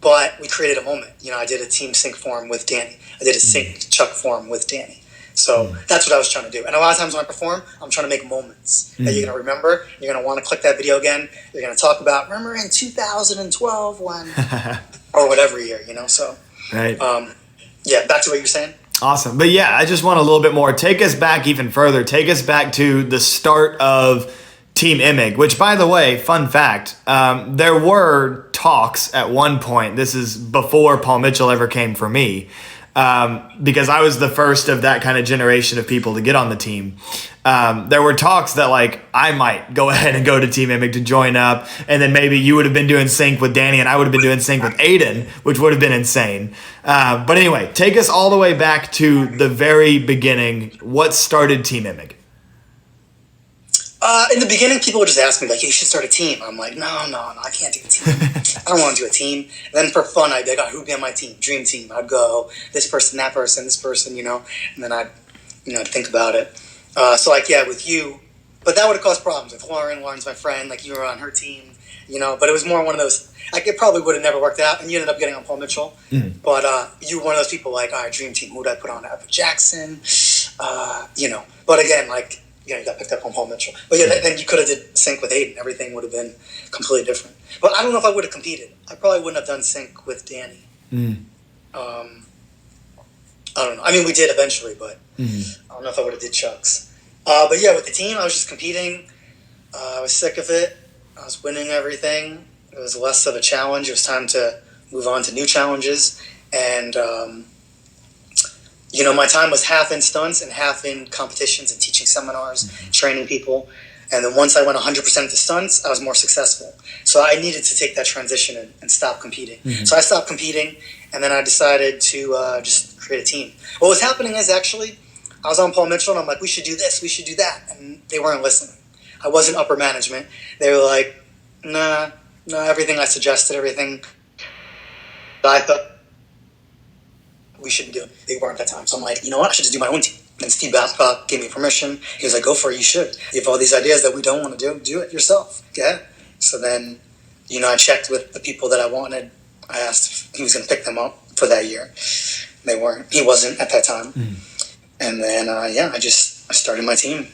But we created a moment. I did a team sync form with Danny. I did a sync Chuck form with Danny. So So that's what I was trying to do. And a lot of times when I perform, I'm trying to make moments that you're going to remember. You're going to want to click that video again. You're going to talk about, remember in 2012 when, or whatever year, So, right. Back to what you're saying. Awesome. But yeah, I just want a little bit more. Take us back even further. Take us back to the start of Team Emig, which, by the way, fun fact, there were talks at one point. This is before Paul Mitchell ever came for me, because I was the first of that kind of generation of people to get on the team. There were talks that like I might go ahead and go to Team Emig to join up, and then maybe you would have been doing sync with Danny and I would have been doing sync with Aiden, which would have been insane. But anyway, take us all the way back to the very beginning. What started Team Emig? In the beginning, people would just ask me, like, hey, you should start a team. I'm like, no, I can't do a team. I don't want to do a team. And then for fun, I'd be like, who'd be on my team? Dream team. I'd go, this person, that person, this person, and then I'd think about it. So, like, yeah, with you. But that would have caused problems with Lauren. Lauren's my friend. Like, you were on her team, But it was more one of those, like, it probably would have never worked out. And you ended up getting on Paul Mitchell. Mm-hmm. But you were one of those people, like, all right, dream team. Who would I put on? I put Jackson, But again, like, you got picked up on Paul Mitchell. But yeah, then you could have did sync with Aiden. Everything would have been completely different. But I don't know if I would have competed. I probably wouldn't have done sync with Danny. I don't know. I mean, we did eventually, but I don't know if I would have did Chucks. But yeah, with the team, I was just competing. I was sick of it. I was winning everything. It was less of a challenge. It was time to move on to new challenges. And, my time was half in stunts and half in competitions and teaching seminars, training people. And then once I went 100% to stunts, I was more successful. So I needed to take that transition and stop competing. Mm-hmm. So I stopped competing, and then I decided to just create a team. What was happening is actually, I was on Paul Mitchell, and I'm like, we should do this, we should do that. And they weren't listening. I wasn't upper management. They were like, nah, everything I suggested, everything I thought we shouldn't do it. They weren't at that time. So I'm like, you know what? I should just do my own team. And Steve Babcock gave me permission. He was like, go for it. You should. You have all these ideas that we don't want to do it yourself. Go ahead. So then, I checked with the people that I wanted. I asked if he was going to pick them up for that year. They weren't. He wasn't at that time. And then, I started my team.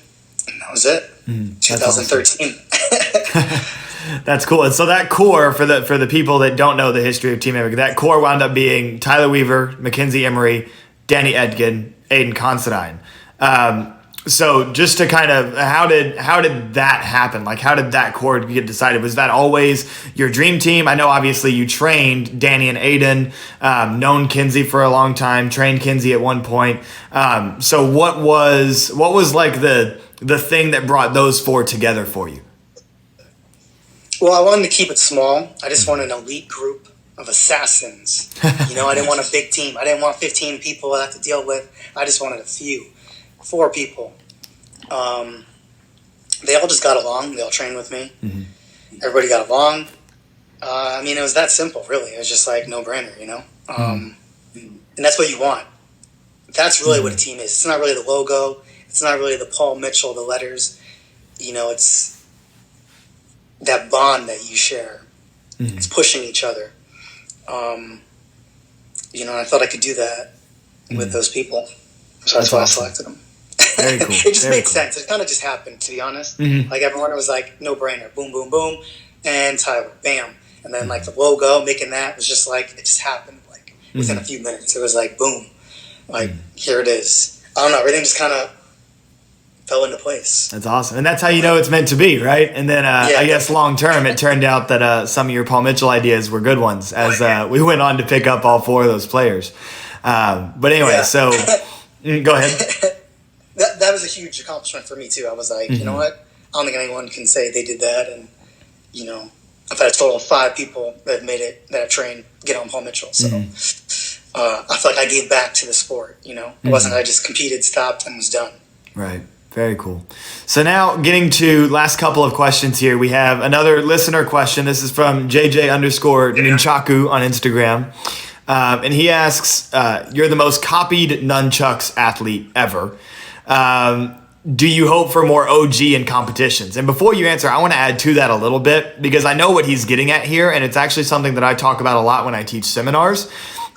And that was it. 2013. That's cool. And so that core, for the people that don't know the history of Team Emig, that core wound up being Tyler Weaver, Mackenzie Emery, Danny Edgin, Aiden Considine. So just to kind of, how did that happen? Like, how did that core get decided? Was that always your dream team? I know obviously you trained Danny and Aiden, known Kinsey for a long time, trained Kinsey at one point. So what was like the thing that brought those four together for you? Well, I wanted to keep it small. I just wanted an elite group of assassins. I didn't want a big team. I didn't want 15 people I have to deal with. I just wanted a few. 4 people. They all just got along. They all trained with me. Everybody got along. It was that simple, really. It was just like no-brainer, And that's what you want. That's really what a team is. It's not really the logo. It's not really the Paul Mitchell, the letters. It's that bond that you share. It's pushing each other. And I thought I could do that with those people. So that's why I selected them. Very cool. It just made sense. It kind of just happened, to be honest. Like everyone, it was like no-brainer. Boom, boom, boom. And Tyler, bam. And then like the logo, making that was just like, it just happened like within a few minutes. It was like, boom. Like, here it is. I don't know. Everything just kind of fell into place. That's awesome. And that's how you know it's meant to be, right? And then I guess long term, it turned out that some of your Paul Mitchell ideas were good ones as we went on to pick up all 4 of those players. But anyway, so go ahead. That was a huge accomplishment for me too. I was like, you know what? I don't think anyone can say they did that. And, I've had a total of 5 people that have made it, that have trained, get on Paul Mitchell. So I feel like I gave back to the sport, It wasn't I just competed, stopped, and was done. Right. Very cool. So now getting to last couple of questions here, we have another listener question. This is from JJ_Nunchaku on Instagram. And he asks, you're the most copied nunchucks athlete ever. Do you hope for more OG in competitions? And before you answer, I want to add to that a little bit because I know what he's getting at here. And it's actually something that I talk about a lot when I teach seminars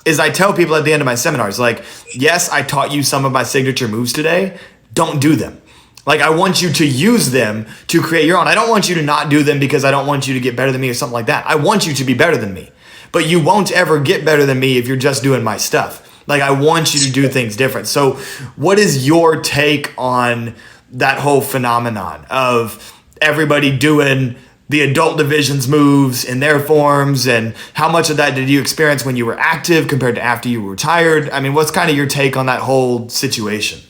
is I tell people at the end of my seminars, like, yes, I taught you some of my signature moves today. Don't do them. Like, I want you to use them to create your own. I don't want you to not do them because I don't want you to get better than me or something like that. I want you to be better than me. But you won't ever get better than me if you're just doing my stuff. Like, I want you to do things different. So what is your take on that whole phenomenon of everybody doing the adult division's moves in their forms, and how much of that did you experience when you were active compared to after you were retired? I mean, what's kind of your take on that whole situation?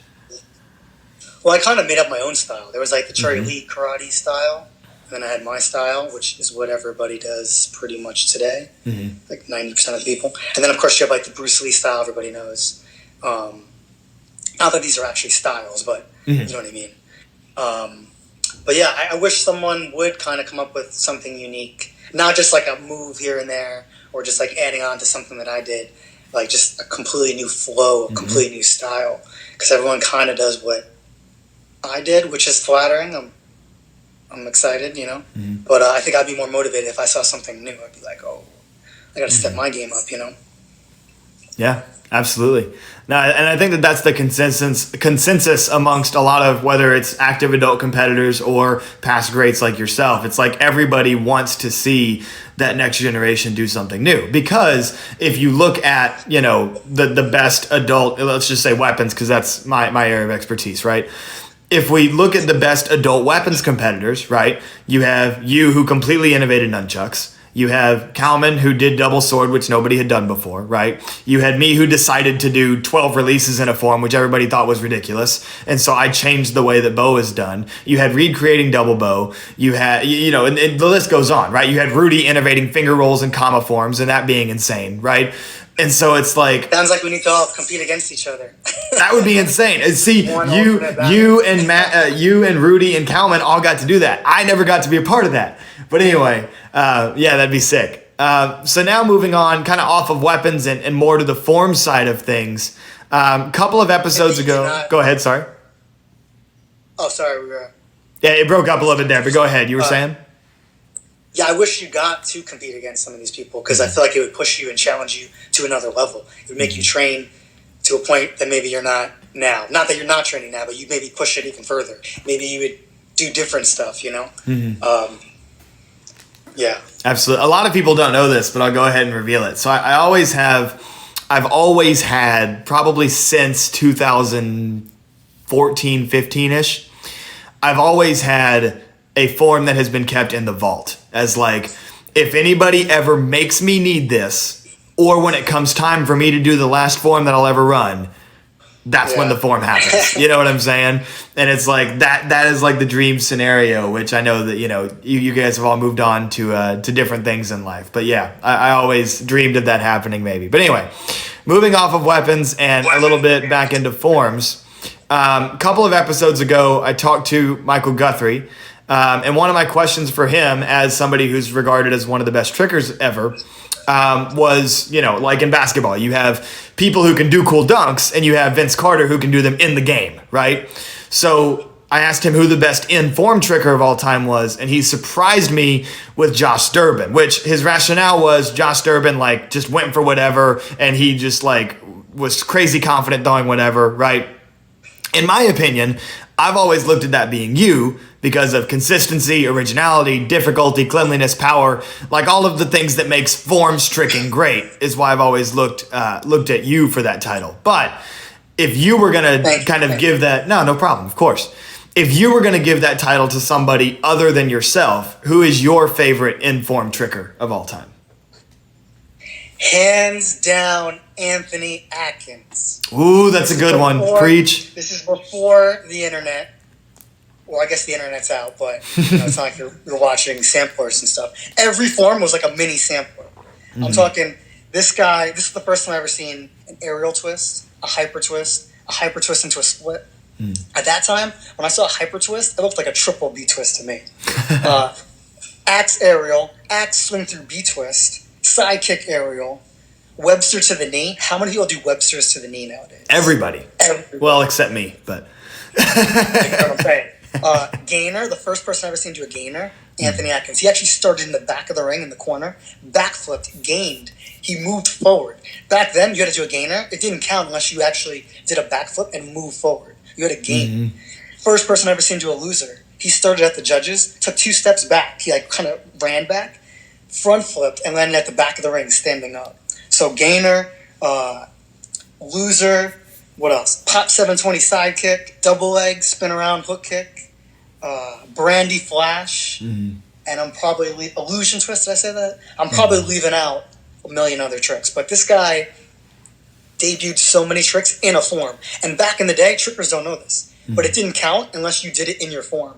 Well, I kind of made up my own style. There was like the Cherry Lee karate style, and then I had my style, which is what everybody does pretty much today, like 90% of the people. And then, of course, you have like the Bruce Lee style everybody knows. Not that these are actually styles, but you know what I mean. But yeah, I wish someone would kind of come up with something unique, not just like a move here and there, or just like adding on to something that I did, like just a completely new flow, a completely new style, because everyone kind of does what I did, which is flattering. I'm excited, you know, but I think I'd be more motivated if I saw something new. I'd be like, oh, I got to step my game up, you know? Yeah, absolutely. Now, and I think that that's the consensus amongst a lot of, whether it's active adult competitors or past greats like yourself. It's like everybody wants to see that next generation do something new, because if you look at, you know, the best adult, let's just say weapons, because that's my area of expertise, right? If we look at the best adult weapons competitors, right, you have you, who completely innovated nunchucks. You have Kalman, who did double sword, which nobody had done before, right? You had me, who decided to do 12 releases in a form, which everybody thought was ridiculous. And so I changed the way that bow is done. You had Reed creating double bow. You had, you know, and the list goes on, right? You had Rudy innovating finger rolls and comma forms, and that being insane, right? And so it's like, sounds like we need to all compete against each other. That would be insane. And see, you and Matt, you and Rudy and Kalman all got to do that. I never got to be a part of that. But anyway, yeah, that'd be sick. So now moving on, kind of off of weapons and more to the form side of things. Couple of episodes ago, go ahead. Sorry. Oh, sorry. Yeah, it broke up a little bit there, but go ahead. You were saying? Yeah, I wish you got to compete against some of these people, because I feel like it would push you and challenge you to another level. It would make you train to a point that maybe you're not now. Not that you're not training now, but you maybe push it even further. Maybe you would do different stuff, you know? Yeah. Absolutely. A lot of people don't know this, but I'll go ahead and reveal it. So I've always had, probably since 2014, 15-ish, I've always had a form that has been kept in the vault as like, if anybody ever makes me need this, or when it comes time for me to do the last form that I'll ever run, that's when the form happens. You know what I'm saying? And it's like that is like the dream scenario, which I know that, you know, you guys have all moved on to different things in life. But yeah, I always dreamed of that happening maybe. But anyway, moving off of weapons and a little bit back into forms. A couple of episodes ago, I talked to Michael Guthrie. And one of my questions for him, as somebody who's regarded as one of the best trickers ever, was, you know, like in basketball, you have people who can do cool dunks, and you have Vince Carter who can do them in the game, right? So I asked him who the best in-form tricker of all time was, and he surprised me with Josh Durbin, which his rationale was Josh Durbin, like, just went for whatever, and he just, like, was crazy confident throwing whatever, right? In my opinion, I've always looked at that being you, because of consistency, originality, difficulty, cleanliness, power, like all of the things that makes forms tricking great is why I've always looked at you for that title. But if you were going to kind of give that, no problem, of course. If you were going to give that title to somebody other than yourself, who is your favorite in-form tricker of all time? Hands down, Anthony Atkins. Ooh, that's a good one. Preach. This is before the internet. Well, I guess the internet's out, but you know, it's not like you're watching samplers and stuff. Every form was like a mini sampler. I'm talking, this is the first time I've ever seen an aerial twist, a hyper twist into a split. At that time, when I saw a hyper twist, it looked like a triple B twist to me. Axe aerial, axe swing through B twist, side kick aerial, Webster to the knee. How many people do Websters to the knee nowadays? Everybody. Well, except me, but. You know what I'm saying? Gainer, the first person I've ever seen do a gainer, Anthony Atkins. He actually started in the back of the ring in the corner, backflipped, gained. He moved forward. Back then, you had to do a gainer. It didn't count unless you actually did a backflip and moved forward. You had to gain. First person I've ever seen do a loser. He started at the judges, took 2 steps back. He like kind of ran back, front flipped, and landed at the back of the ring standing up. So gainer, loser, what else? Pop 720 side kick, double leg, spin around, hook kick, brandy flash, and I'm probably illusion twist. Did I say that? I'm probably leaving out a million other tricks. But this guy debuted so many tricks in a form. And back in the day, trickers don't know this, but it didn't count unless you did it in your form.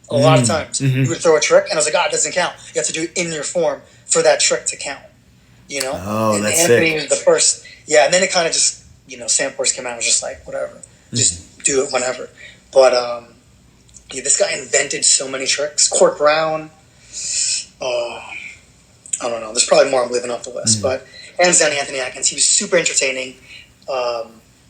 A lot of times, you would throw a trick, and I was like, it doesn't count. You have to do it in your form for that trick to count. You know? Oh, and that's Anthony sick. was the first. Yeah, and then it kind of just, Sandforce came out and was just like, whatever. Just do it whenever. But, this guy invented so many tricks. Court Brown. I don't know. There's probably more I'm leaving off the list. But hands down, Anthony Atkins. He was super entertaining.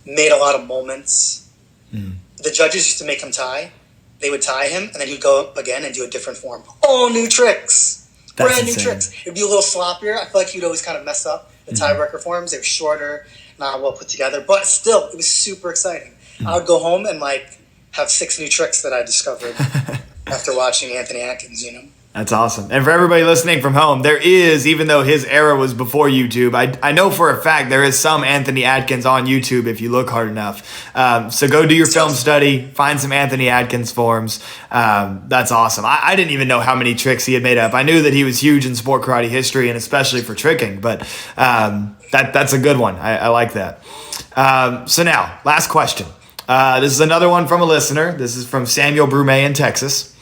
Made a lot of moments. The judges used to make him tie. They would tie him, and then he'd go up again and do a different form. All new tricks. Brand new tricks. It'd be a little sloppier. I feel like he'd always kind of mess up the tiebreaker forms. They were shorter, not well put together. But still, it was super exciting. I would go home and, have 6 new tricks that I discovered after watching Anthony Atkins, That's awesome. And for everybody listening from home, there is, even though his era was before YouTube, I know for a fact there is some Anthony Atkins on YouTube if you look hard enough. So go do your film study, find some Anthony Atkins forms. That's awesome. I didn't even know how many tricks he had made up. I knew that he was huge in sport karate history and especially for tricking, but that's a good one. I like that. So now, last question. This is another one from a listener. This is from Samuel Brumet in Texas.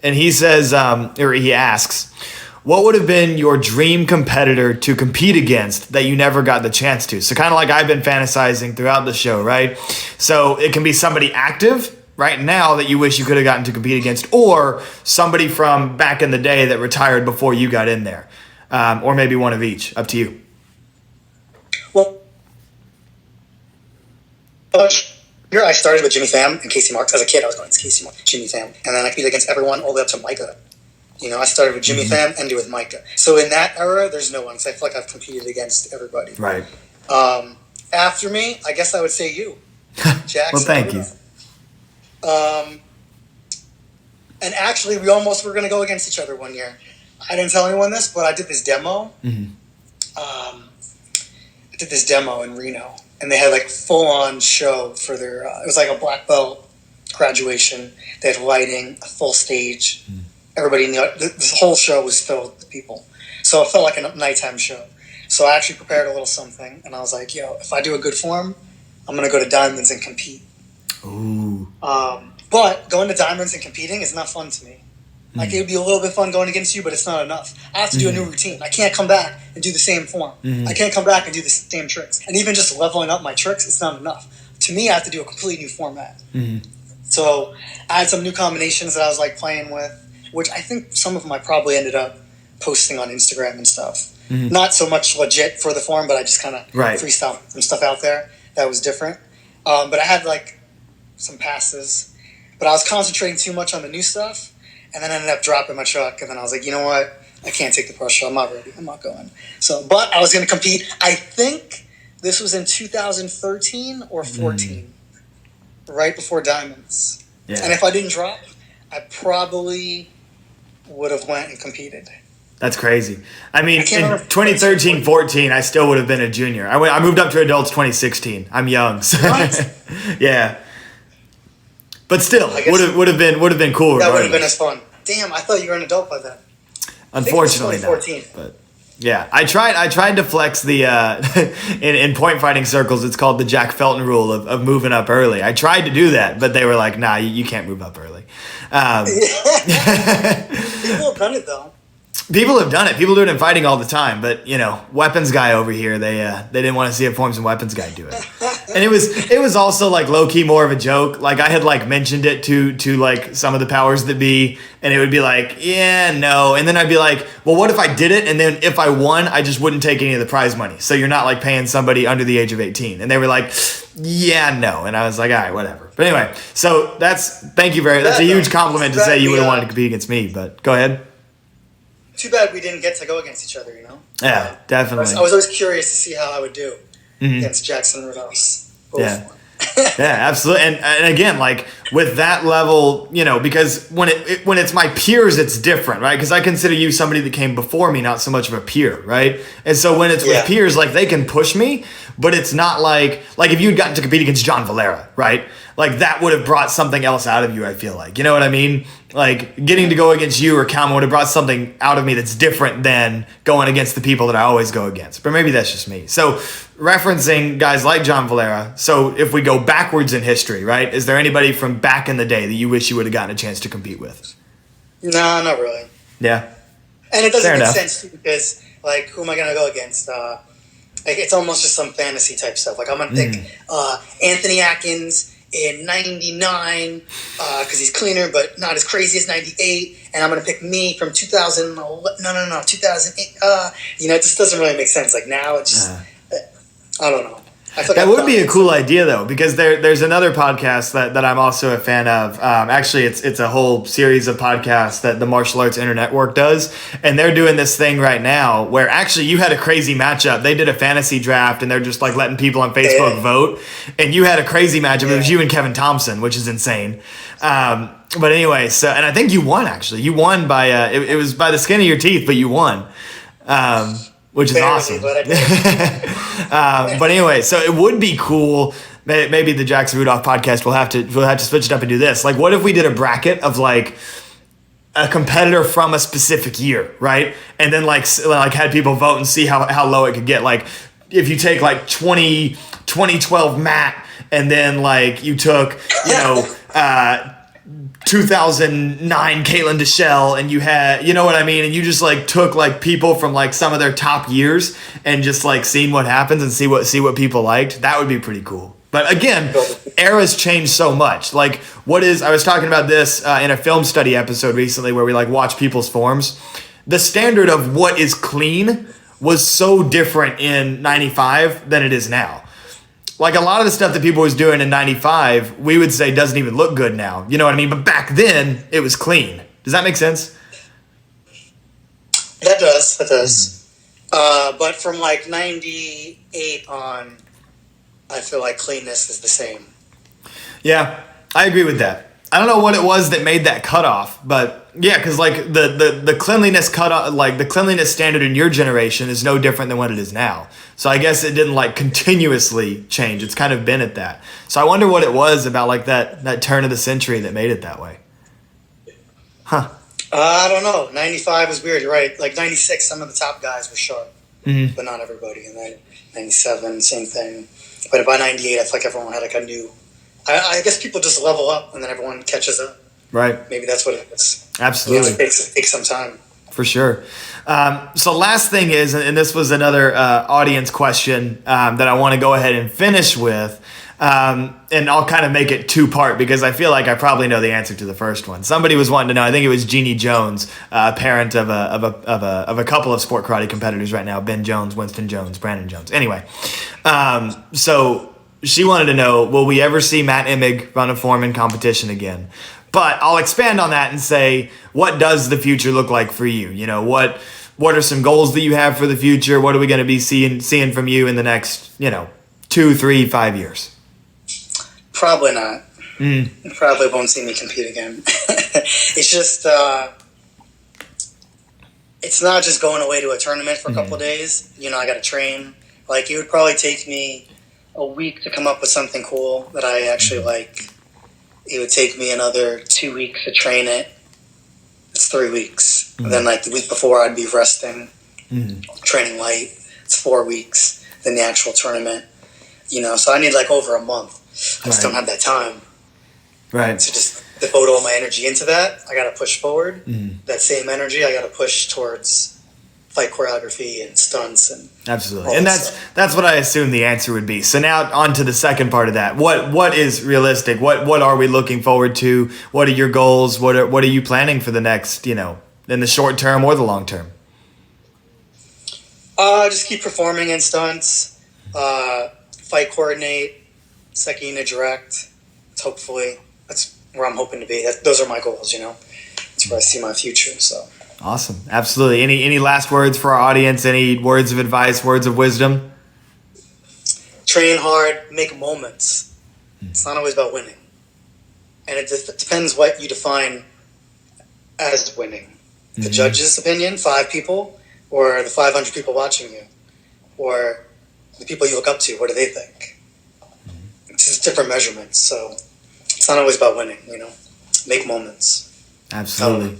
And he says, or he asks, what would have been your dream competitor to compete against that you never got the chance to? So kind of like I've been fantasizing throughout the show, right? So it can be somebody active right now that you wish you could have gotten to compete against, or somebody from back in the day that retired before you got in there. Or maybe one of each. Up to you. Well, here I started with Jimmy Pham and Casey Marks. As a kid, I was going, it's Casey Marks, Jimmy Pham. And then I competed against everyone all the way up to Micah. I started with Jimmy Pham, ended with Micah. So in that era, there's no one, because I feel like I've competed against everybody. Right. After me, I guess I would say you, Jackson. Well, thank you. And actually, we almost were going to go against each other one year. I didn't tell anyone this, but I did this demo. I did this demo in Reno. And they had full-on show for their, it was like a black belt graduation. They had lighting, a full stage. Everybody knew this whole show was filled with people. So it felt like a nighttime show. So I actually prepared a little something. And I was like, if I do a good form, I'm going to go to Diamonds and compete. Ooh. But going to Diamonds and competing is not fun to me. It would be a little bit fun going against you, but it's not enough. I have to do a new routine. I can't come back and do the same form. I can't come back and do the same tricks. And even just leveling up my tricks, it's not enough. To me, I have to do a completely new format. So I had some new combinations that I was playing with, which I think some of them I probably ended up posting on Instagram and stuff. Not so much legit for the form, but I just kind of freestyle some stuff out there that was different. But I had some passes, but I was concentrating too much on the new stuff. And then I ended up dropping my truck, and then I was like, you know what? I can't take the pressure. I'm not ready. I'm not going. But I was going to compete. I think this was in 2013 or 14, right before Diamonds. Yeah. And if I didn't drop, I probably would have went and competed. That's crazy. I mean, in 2013-14, I still would have been a junior. I moved up to adults 2016. I'm young. So yeah. But still, would have been cool. That would have been as fun. Damn, I thought you were an adult by then. Unfortunately not. But yeah, I tried to flex the in point fighting circles. It's called the Jack Felton rule of moving up early. I tried to do that, but they were like, "Nah, you can't move up early." People have done it though. People have done it. People do it in fighting all the time. But weapons guy over here, they didn't want to see a forms and weapons guy do it. And it was also low key more of a joke. I had mentioned it to some of the powers that be, and it would be yeah, no, and then I'd be like, well, what if I did it, and then if I won, I just wouldn't take any of the prize money. So you're not paying somebody under the age of 18, and they were like, yeah, no, and I was like, all right, whatever. But anyway, so that's a huge compliment to say you would have wanted to compete against me. But go ahead. too bad we didn't get to go against each other. Yeah, definitely. I was always curious to see how I would do Mm-hmm. against Jackson Rudolph. Yeah. Yeah, absolutely. And again, like with that level, because when it's my peers, it's different, right? Because I consider you somebody that came before me, not so much of a peer, right? And so when it's with peers, like they can push me, but it's not like if you had gotten to compete against John Valera, right? Like that would have brought something else out of you, I feel like. You know what I mean? Like getting to go against you or Calvin would have brought something out of me that's different than going against the people that I always go against. But maybe that's just me. So referencing guys like John Valera, so if we go backwards in history, right? Is there anybody from back in the day that you wish you would have gotten a chance to compete with? No, not really. Yeah. And it doesn't make sense too, because like who am I gonna go against? Like it's almost just some fantasy type stuff. Like I'm gonna pick Anthony Atkins in '99 because he's cleaner but not as crazy as '98, and I'm gonna pick me from 2011. 2008. It just doesn't really make sense. Like now it's just I don't know. That would be a cool idea, though, because there's another podcast that I'm also a fan of. Actually, it's a whole series of podcasts that the Martial Arts Internetwork does, and they're doing this thing right now where actually you had a crazy matchup. They did a fantasy draft, and they're just like letting people on Facebook vote, and you had a crazy matchup. It was you and Kevin Thompson, which is insane. But anyway, and I think you won, actually. You won by, it was by the skin of your teeth, but you won. Which is awesome. But anyway, so it would be cool. Maybe the Jackson Rudolph podcast will have to switch it up and do this. Like, what if we did a bracket of like a competitor from a specific year, right? And then like had people vote and see how low it could get. Like, if you take like 2012 Matt, and then like you took 2009 Caitlin Deschelle, and you had, you know what I mean? And you just like took like people from like some of their top years and just like seeing what happens and see what people liked. That would be pretty cool. But again, eras change so much. Like I was talking about this in a film study episode recently where we like watch people's forms. The standard of what is clean was so different in 95 than it is now. Like a lot of the stuff that people was doing in 95, we would say doesn't even look good now. You know what I mean? But back then, it was clean. Does that make sense? That does. But from like 98 on, I feel like cleanness is the same. Yeah, I agree with that. I don't know what it was that made that cutoff, but yeah, because like the cleanliness cutoff, like the cleanliness standard in your generation is no different than what it is now. So I guess it didn't like continuously change. It's kind of been at that. So I wonder what it was about like that turn of the century that made it that way. Huh. I don't know. 95 was weird. You're right. Like 96, some of the top guys were sharp, but not everybody. And then 97, same thing. But by 98, I feel like everyone had like a new. I guess people just level up and then everyone catches up. Right. Maybe that's what it is. Absolutely. It takes some time. For sure. So last thing is, and this was another audience question that I want to go ahead and finish with, and I'll kind of make it two-part because I feel like I probably know the answer to the first one. Somebody was wanting to know. I think it was Jeannie Jones, parent of a couple of sport karate competitors right now: Ben Jones, Winston Jones, Brandon Jones. Anyway, so she wanted to know: will we ever see Matt Emig run a Foreman competition again? But I'll expand on that and say, what does the future look like for you? You know, what are some goals that you have for the future? What are we going to be seeing from you in the next, 2, 3, 5 years? Probably not. You probably won't see me compete again. It's just, it's not just going away to a tournament for a couple of days. I got to train. Like, it would probably take me a week to come up with something cool that I actually like. It would take me another 2 weeks to train it. It's 3 weeks. And then like the week before I'd be resting, training light. It's 4 weeks. Then the actual tournament, so I need like over a month. I just don't have that time. Right. So just devote all my energy into that. I got to push forward. That same energy, I got to push towards fight choreography and stunts and absolutely. And that's what I assumed the answer would be. So now on to the second part of that. What is realistic? What are we looking forward to? What are your goals? What are you planning for the next, in the short term or the long term? Just keep performing in stunts, fight coordinate, second unit direct. Hopefully that's where I'm hoping to be. Those are my goals, That's where I see my future. So Awesome. Absolutely. Any last words for our audience? Any words of advice, words of wisdom? Train hard, make moments. It's not always about winning. And it depends what you define as winning. The judge's opinion, 5 people, or the 500 people watching you, or the people you look up to, what do they think? It's just different measurements. So it's not always about winning, make moments. Absolutely.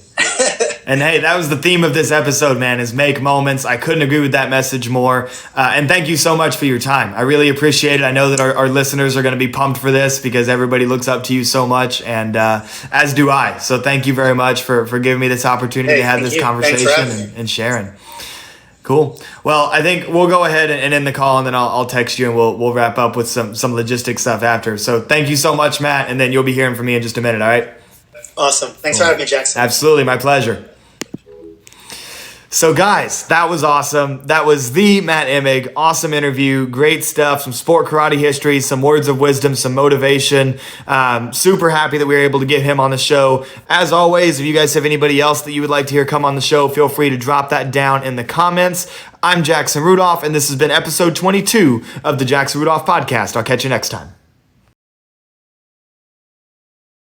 And hey, that was the theme of this episode, man, is make moments. I couldn't agree with that message more. And thank you so much for your time. I really appreciate it. I know that our listeners are going to be pumped for this because everybody looks up to you so much, and as do I. So thank you very much for giving me this opportunity to have this conversation and sharing. Cool. Well, I think we'll go ahead and end the call, and then I'll text you, and we'll wrap up with some logistics stuff after. So thank you so much, Matt, and then you'll be hearing from me in just a minute, all right? Awesome. Thanks for having me, Jackson. Absolutely. My pleasure. So guys, that was awesome. That was the Matt Emig. Awesome interview. Great stuff. Some sport karate history, some words of wisdom, some motivation. Super happy that we were able to get him on the show. As always, if you guys have anybody else that you would like to hear come on the show, feel free to drop that down in the comments. I'm Jackson Rudolph, and this has been episode 22 of the Jackson Rudolph Podcast. I'll catch you next time.